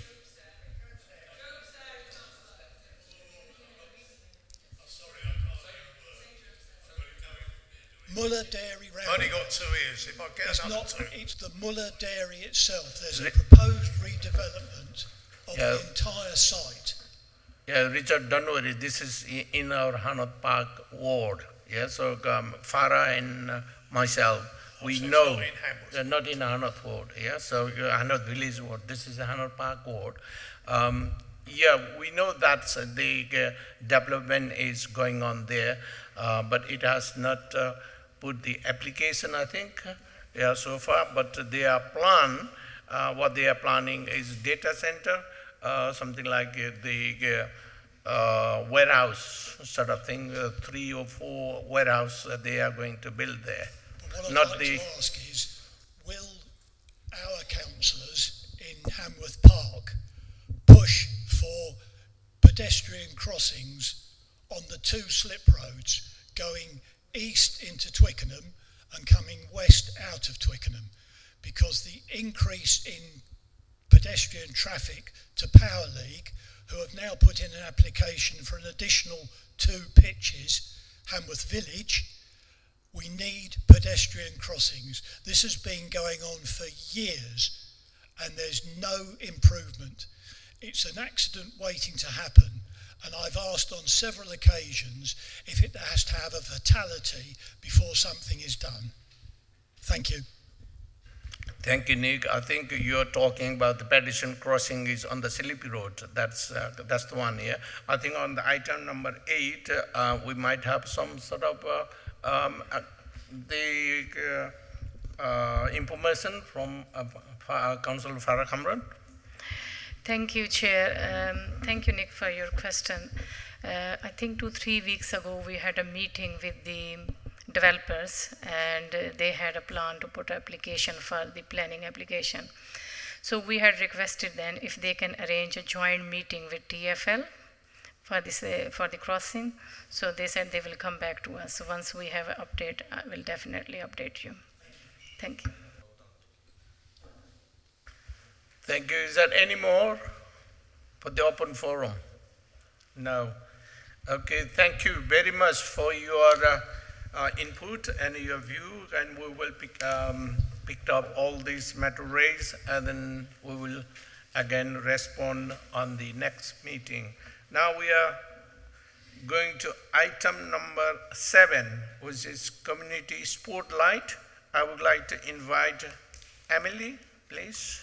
Muller Dairy Round. I've only got 2 ears. If I get It's another not, two. it's the Muller Dairy itself. There's a proposed redevelopment of Yeah. the entire site. Yeah, Richard, don't worry. This is in our Hanworth Park ward. Yeah, so Farah and myself, we so it's know. not in Hanworth. Not in Hanworth ward. Yeah, so Hanworth Village ward. This is a Hanworth Park ward. Yeah, we know that the development is going on there, but it has not put the application, I think, yeah, so far. But their plan, what they are planning is data center, something like the warehouse sort of thing, 3 or 4 warehouse they are going to build there. But what I'd Not like the to ask is, will our councillors in Hanworth Park push for pedestrian crossings on the 2 slip roads going east into Twickenham and coming west out of Twickenham? Because the increase in pedestrian traffic to Power League, who have now put in an application for an additional 2 pitches, Hanworth Village, we need pedestrian crossings. This has been going on for years and there's no improvement. It's an accident waiting to happen, and I've asked on several occasions if it has to have a fatality before something is done. Thank you. Thank you, Nick. I think you're talking about the pedestrian crossing is on the Sleepy Road. That's the one here. I think on the item number 8, we might have some sort of information from Councillor Farah Kamran. Thank you, Chair. Thank you, Nick, for your question. I think 2-3 weeks ago we had a meeting with the developers, and they had a plan to put application for the planning application. So we had requested then if they can arrange a joint meeting with TFL for this for the crossing. So they said they will come back to us. So once we have an update, I will definitely update you. Thank you. Thank you. Is there any more for the open forum? No. Okay, thank you very much for your input and your view, and we will pick up all these matter raised, and then we will again respond on the next meeting. Now we are going to item number 7, which is community spotlight I would like to invite Emily, please.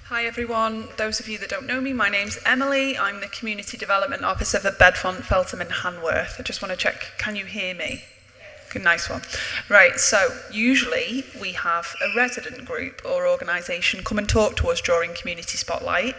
Hi everyone, those of you that don't know me, my name's Emily. I'm the Community Development Officer for Bedfont, Feltham and Hanworth. I just want to check, can you hear me? Good, nice one. Right, so usually we have a resident group or organisation come and talk to us during Community Spotlight.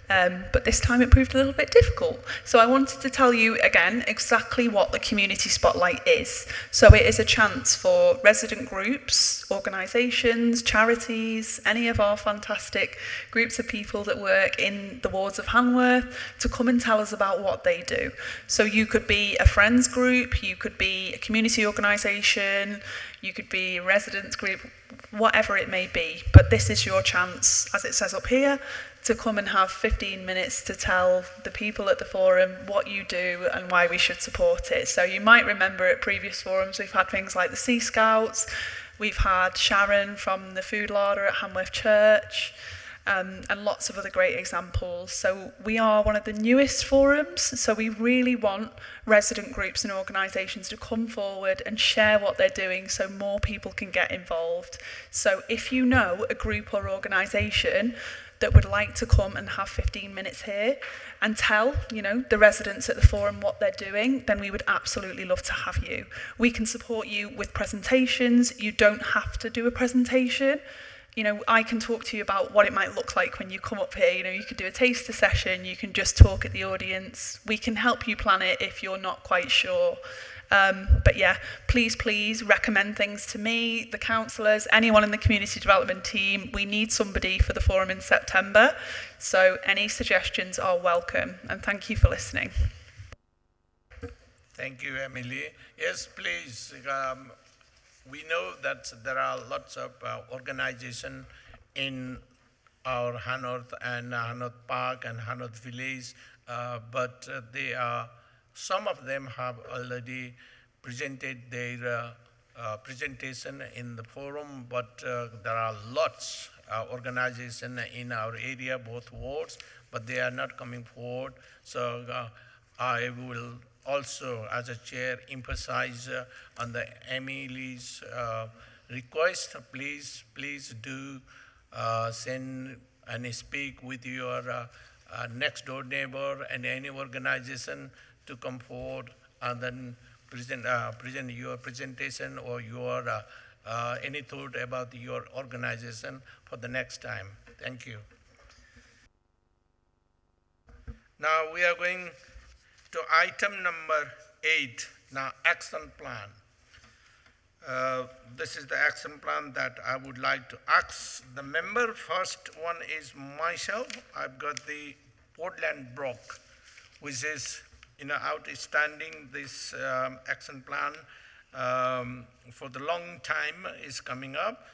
But this time it proved a little bit difficult. So I wanted to tell you again exactly what the Community Spotlight is. So it is a chance for resident groups, organisations, charities, any of our fantastic groups of people that work in the wards of Hanworth to come and tell us about what they do. So you could be a friends group, you could be a community organisation, you could be a residents group, whatever it may be. But this is your chance, as it says up here, to come and have 15 minutes to tell the people at the forum what you do and why we should support it. So you might remember at previous forums we've had things like the Sea Scouts, we've had Sharon from the Food Larder at Hanworth Church, and lots of other great examples. So we are one of the newest forums, so we really want resident groups and organisations to come forward and share what they're doing so more people can get involved. So if you know a group or organisation that would like to come and have 15 minutes here and tell, the residents at the forum what they're doing, then we would absolutely love to have you. We can support you with presentations. You don't have to do a presentation. I can talk to you about what it might look like when you come up here. You could do a taster session, you can just talk at the audience. We can help you plan it if you're not quite sure. But yeah, please recommend things to me, the councillors, anyone in the community development team. We need somebody for the forum in September. So any suggestions are welcome. And thank you for listening. Thank you, Emily. Yes, please. We know that there are lots of organizations in our Hanworth and Hanworth Park and Hanworth Village, but some of them have already presented their presentation in the forum, but there are lots of organizations in our area, both wards, but they are not coming forward. So I will also, as a chair, emphasize on the Emily's request. Please do send and speak with your next door neighbor and any organization to come forward and then present your presentation or your any thought about your organization for the next time. Thank you. Now we are going to item number 8, now action plan. This is the action plan that I would like to ask the member. First one is myself. I've got the Portland Brook, which is outstanding. This action plan for the long time is coming up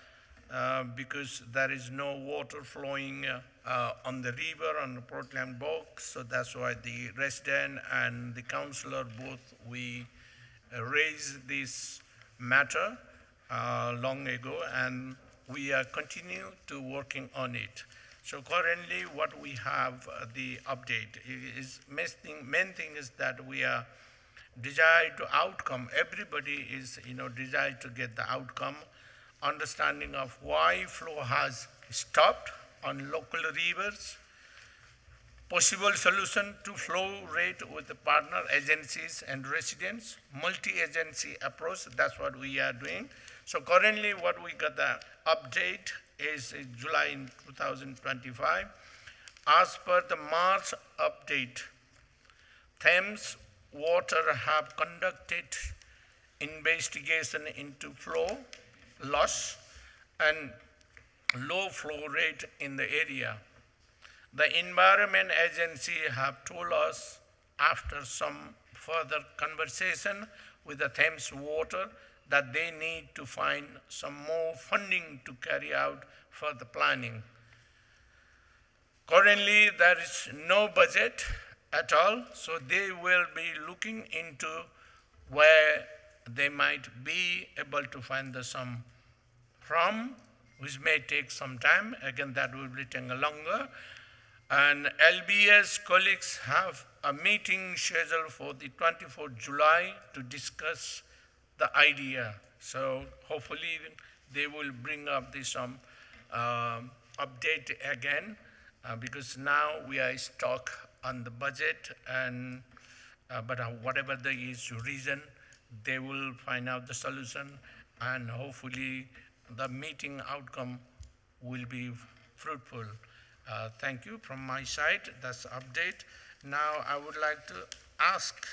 because there is no water flowing on the river on the Portland Brook. So that's why the resident and the councillor both we raised this matter long ago, and we are continue to working on it. So currently what we have, the update is main thing is that we are desired to outcome. Everybody is desired to get the outcome, understanding of why flow has stopped on local rivers, possible solution to flow rate with the partner agencies and residents, multi-agency approach. That's what we are doing. So currently what we got the update is in July in 2025. As per the March update, Thames Water have conducted investigation into flow loss and low flow rate in the area. The Environment Agency have told us after some further conversation with the Thames Water that they need to find some more funding to carry out further planning. Currently, there is no budget at all, so they will be looking into where they might be able to find the sum from, which may take some time. Again, that will be taking longer. And LBS colleagues have a meeting scheduled for the 24th July to discuss the idea. So hopefully they will bring up this update again, because now we are stuck on the budget, and but whatever the reason, they will find out the solution, and hopefully the meeting outcome will be fruitful. Thank you from my side. That's the update. Now I would like to ask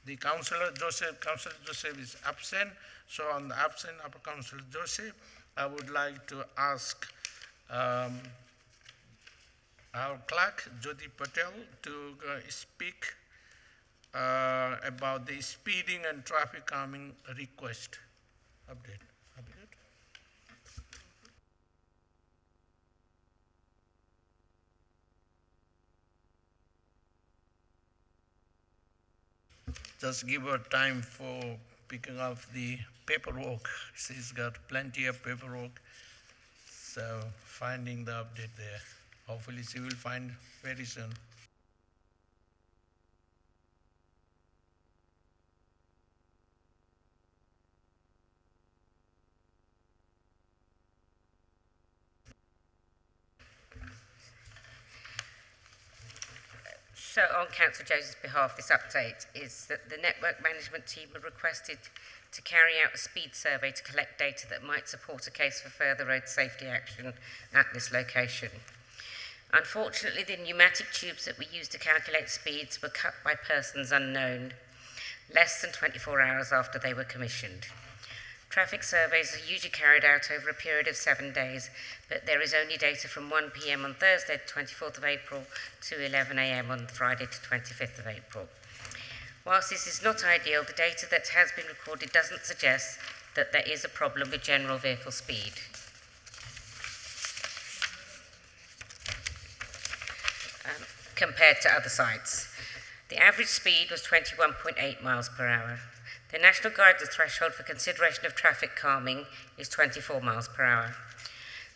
the Councillor Joseph. Councillor Joseph is absent, so on the absence of Councillor Joseph, I would like to ask our clerk, Jyoti Patel, to speak about the speeding and traffic calming request. Update. Just give her time for picking up the paperwork. She's got plenty of paperwork. So finding the update there. Hopefully she will find very soon. So on Councillor Joseph's behalf, this update is that the network management team have requested to carry out a speed survey to collect data that might support a case for further road safety action at this location. Unfortunately, the pneumatic tubes that we used to calculate speeds were cut by persons unknown, less than 24 hours after they were commissioned. Traffic surveys are usually carried out over a period of 7 days, but there is only data from 1 p.m. on Thursday, the 24th of April, to 11 a.m. on Friday, the 25th of April. Whilst this is not ideal, the data that has been recorded doesn't suggest that there is a problem with general vehicle speed. Compared to other sites. The average speed was 21.8 miles per hour. The national guidance threshold for consideration of traffic calming is 24 miles per hour.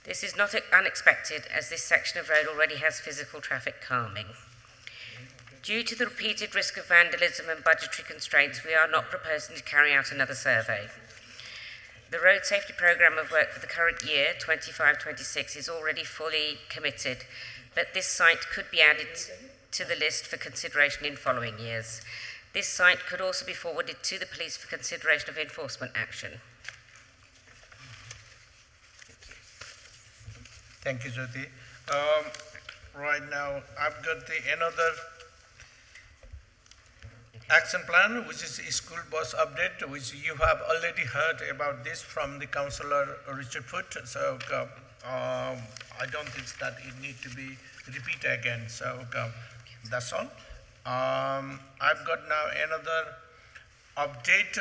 This is not unexpected, as this section of road already has physical traffic calming. Due to the repeated risk of vandalism and budgetary constraints, we are not proposing to carry out another survey. The road safety programme of work for the current year, 25-26, is already fully committed, but this site could be added to the list for consideration in following years. This site could also be forwarded to the police for consideration of enforcement action. Thank you, Jyoti. Right now, I've got another action plan, which is a school bus update, which you have already heard about this from the Councillor Richard Foot. So I don't think that it needs to be repeated again. So that's all. I've got now another update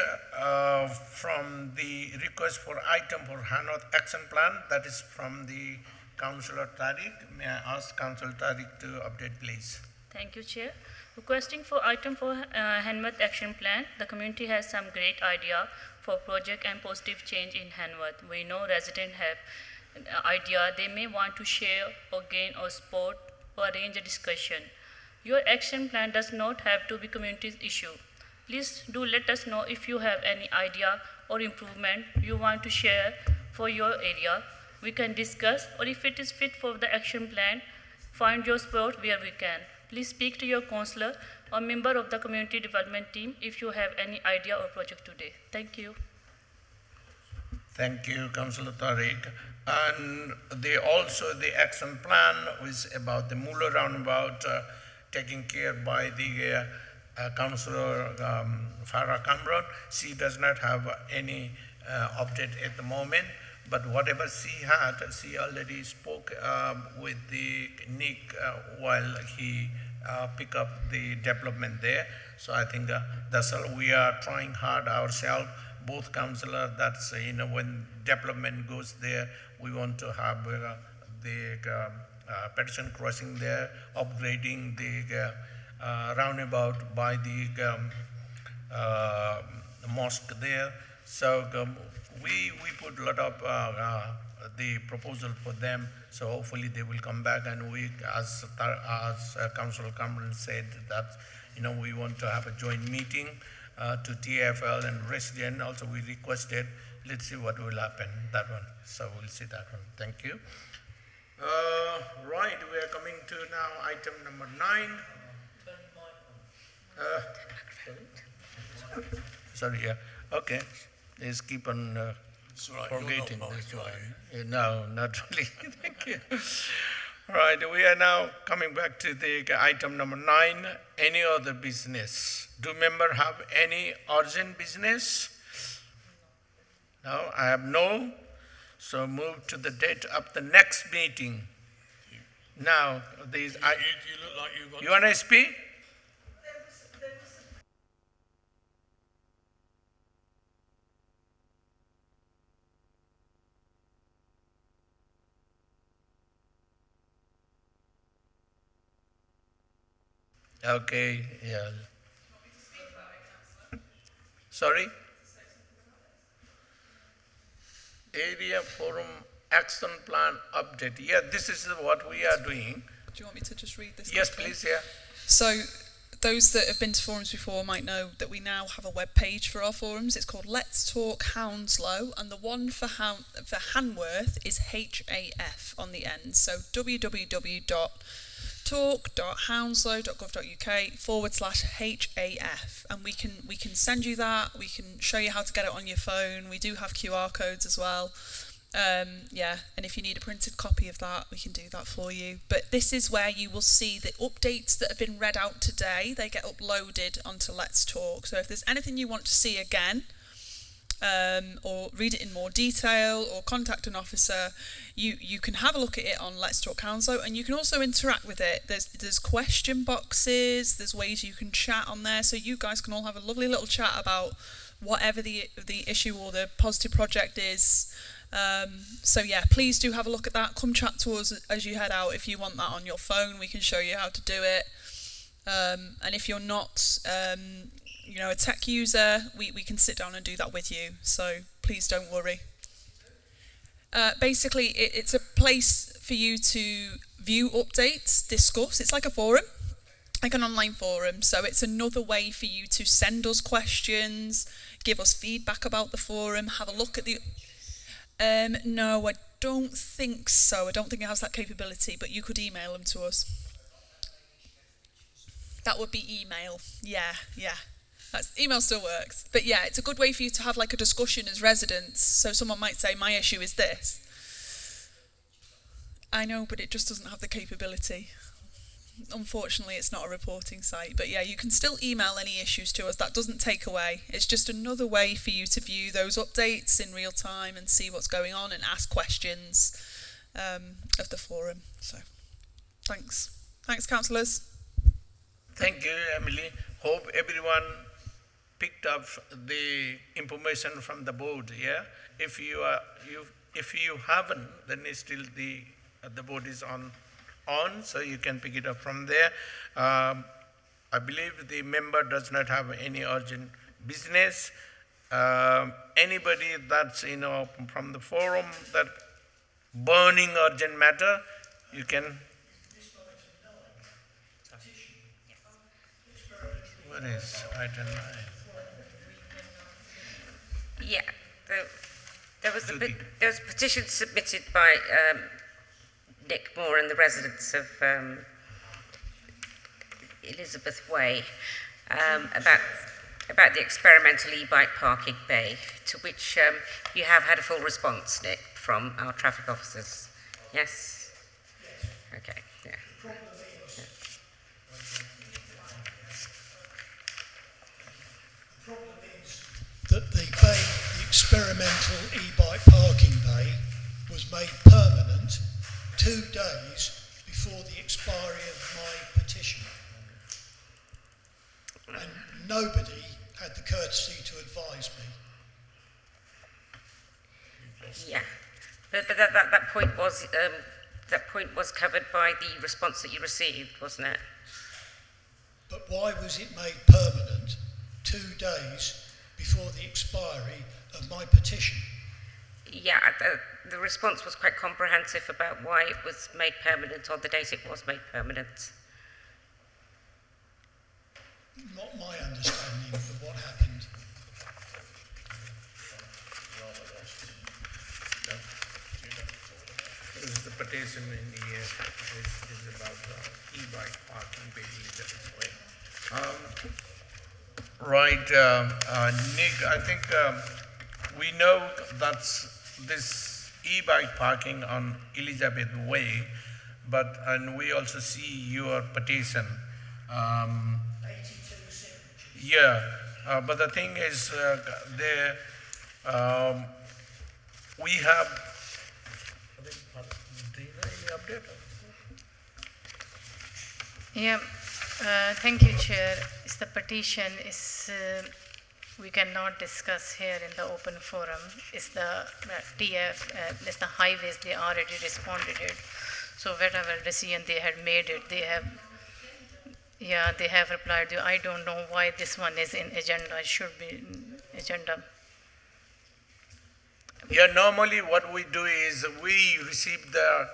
from the request for item for Hanworth action plan. That is from the Councillor Tariq. May I ask Councillor Tariq to update, please? Thank you, Chair. Requesting for item for Hanworth action plan, the community has some great idea for project and positive change in Hanworth. We know residents have an idea they may want to share or gain or support or arrange a discussion. Your action plan does not have to be community's issue. Please do let us know if you have any idea or improvement you want to share for your area. We can discuss, or if it is fit for the action plan, find your support where we can. Please speak to your councillor or member of the community development team if you have any idea or project today. Thank you. Thank you, Councillor Tariq. And the action plan is about the Muller roundabout taken care by the Councillor Farah Kamran. She does not have any update at the moment, but whatever she had, she already spoke with the Nick while he picked up the development there. So I think that's all. We are trying hard ourselves, both councillors, that's, when development goes there, we want to have the pedestrian crossing there, upgrading the roundabout by the mosque there. So we put a lot of the proposal for them. So hopefully they will come back, and we, as Councillor Cameron said, that we want to have a joint meeting to TFL and resident. Also, we requested. Let's see what will happen. That one. So we'll see that one. Thank you. Right, we are coming to now item number 9. Sorry, yeah. Okay. Let's keep on right, forgetting you're not this Mike, one. No, not really. Thank you. Right, we are now coming back to the item number 9. Any other business? Do members have any urgent business? No, I have no. So move to the date of the next meeting. Now, these. You look like you want to speak? Okay, yeah. Sorry? Area Forum Action Plan Update. Yeah, this is what we are doing. Do you want me to just read this? Yes, quickly? please, yeah. So, those that have been to forums before might know that we now have a web page for our forums. It's called Let's Talk Hounslow, and the one for Hanworth is HAF on the end. So www.talk.hounslow.gov.uk/HAF, and we can send you that. We can show you how to get it on your phone. We do have QR codes as well. Yeah, and if you need a printed copy of that, we can do that for you. But this is where you will see the updates that have been read out today. They get uploaded onto Let's Talk. So if there's anything you want to see again, or read it in more detail, or contact an officer, you can have a look at it on Let's Talk Hounslow, and you can also interact with it. There's question boxes, there's ways you can chat on there, so you guys can all have a lovely little chat about whatever the issue or the positive project is. So yeah, please do have a look at that. Come chat to us as you head out. If you want that on your phone, we can show you how to do it. And if you're not, a tech user, we can sit down and do that with you. So please don't worry. Basically, it's a place for you to view updates, discuss. It's like a forum, like an online forum. So it's another way for you to send us questions, give us feedback about the forum, have a look at the... No, I don't think so. I don't think it has that capability, but you could email them to us. That would be email. Yeah. Email still works. But yeah, it's a good way for you to have like a discussion as residents. So someone might say, my issue is this. I know, but it just doesn't have the capability. Unfortunately, it's not a reporting site. But yeah, you can still email any issues to us. That doesn't take away. It's just another way for you to view those updates in real time and see what's going on and ask questions of the forum. So, thanks. Thanks, councillors. Thank you, Emily. Hope everyone picked up the information from the board. Yeah. If you haven't, then it's still the board is on, so you can pick it up from there. I believe the member does not have any urgent business. Anybody that's from the forum that burning urgent matter, you can. What is item 9? Yeah, there was a petition submitted by Nick Moore and the residents of Elizabeth Way about the experimental e-bike parking bay, to which you have had a full response, Nick, from our traffic officers. Yes? Okay, yeah. That the experimental e-bike parking bay was made permanent 2 days before the expiry of my petition. And nobody had the courtesy to advise me. Yeah, but that point was covered by the response that you received, wasn't it? But why was it made permanent 2 days before the expiry of my petition? Yeah, the response was quite comprehensive about why it was made permanent on the date it was made permanent. Not my understanding of what happened petition in the is about e-bike parking by Elizabeth Way. Right, Nick, I think we know that's this e-bike parking on Elizabeth Way, and we also see your petition. 82 signatures. Yeah, but the thing is, we have. Do you know any update? Yeah, thank you, Chair. It's the petition is we cannot discuss here in the open forum. It's the TF, it's the highways. They already responded it. So whatever decision they had made it, they have. Yeah, they have replied. I don't know why this one is in agenda. It should be in agenda. Yeah, normally what we do is we receive the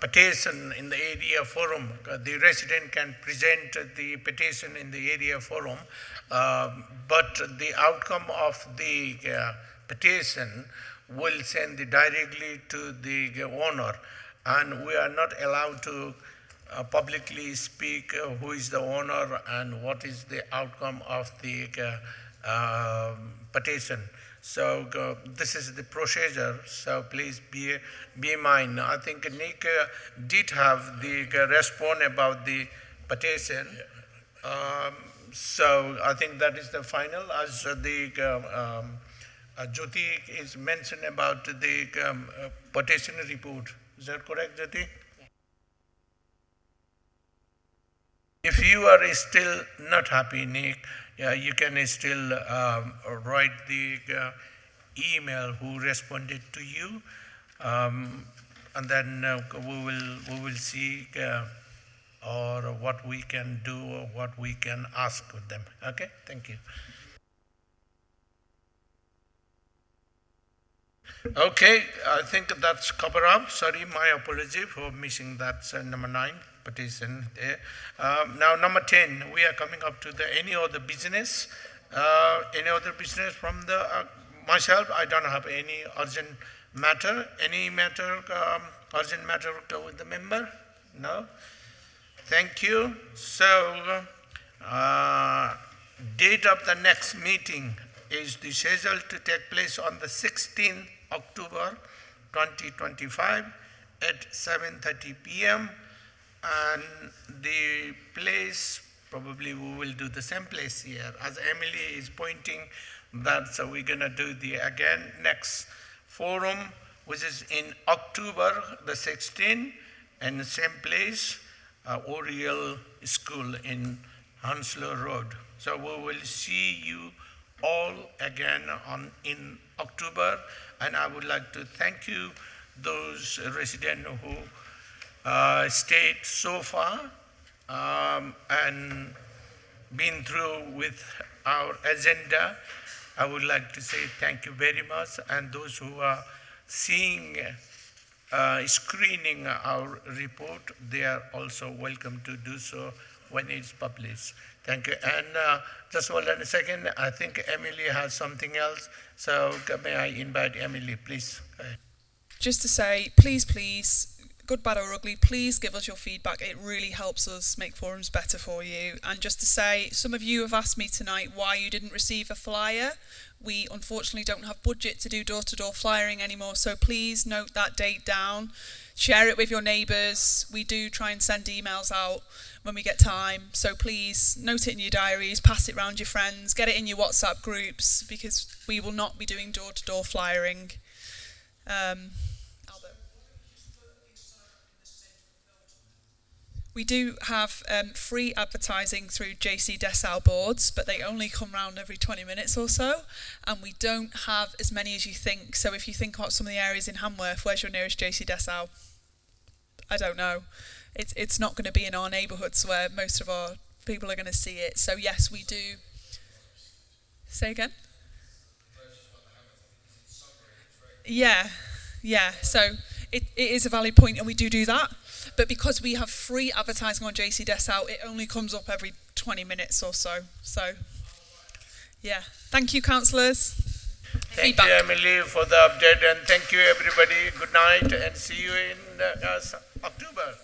petition in the area forum. The resident can present the petition in the area forum, but the outcome of the petition will send directly to the owner, and we are not allowed to publicly speak who is the owner and what is the outcome of the petition. So this is the procedure, so please be mind. I think Nick did have the response about the petition. So I think that is the final, as the Jyoti is mentioned about the petition report. Is that correct, Jyoti? If you are still not happy, Nick, you can still write the email who responded to you, and then we will see or what we can do or what we can ask with them. Okay, thank you. Okay, I think that's covered up. Sorry, my apology for missing that number 9 petition there. Now number 10, we are coming up to the any other business. Any other business from the myself? I don't have any urgent matter. Any matter, urgent matter with the member? No. Thank you. So, date of the next meeting is the scheduled to take place on the 16th October 2025 at 7:30 p.m. and the place, probably we will do the same place here, as Emily is pointing that, so we're going to do the again next forum, which is in October the 16th, and the same place, Oriel School in Hounslow Road. So we will see you all again in October, and I would like to thank you, those residents who stayed so far and been through with our agenda. I would like to say thank you very much, and those who are seeing, screening our report, they are also welcome to do so when it's published. Thank you. And just hold on a second, I think Emily has something else, so may I invite Emily, please. Go ahead. Just to say, please, good, bad or ugly, please give us your feedback. It really helps us make forums better for you. And just to say, some of you have asked me tonight why you didn't receive a flyer. We unfortunately don't have budget to do door-to-door flyering anymore, so please note that date down. Share it with your neighbours. We do try and send emails out when we get time, so please note it in your diaries, pass it around your friends, get it in your WhatsApp groups, because we will not be doing door-to-door flyering. We do have free advertising through JC Dessau boards, but they only come round every 20 minutes or so, and we don't have as many as you think. So if you think about some of the areas in Hanworth, where's your nearest JC Dessau? I don't know. It's not going to be in our neighbourhoods where most of our people are going to see it. So yes, we do. Say again? Yeah. So it is a valid point, and we do that. But because we have free advertising on JC Dessau, it only comes up every 20 minutes or so. So, yeah. Thank you, councillors. Thank you, Emily, for the update, and thank you, everybody. Good night, and see you in October.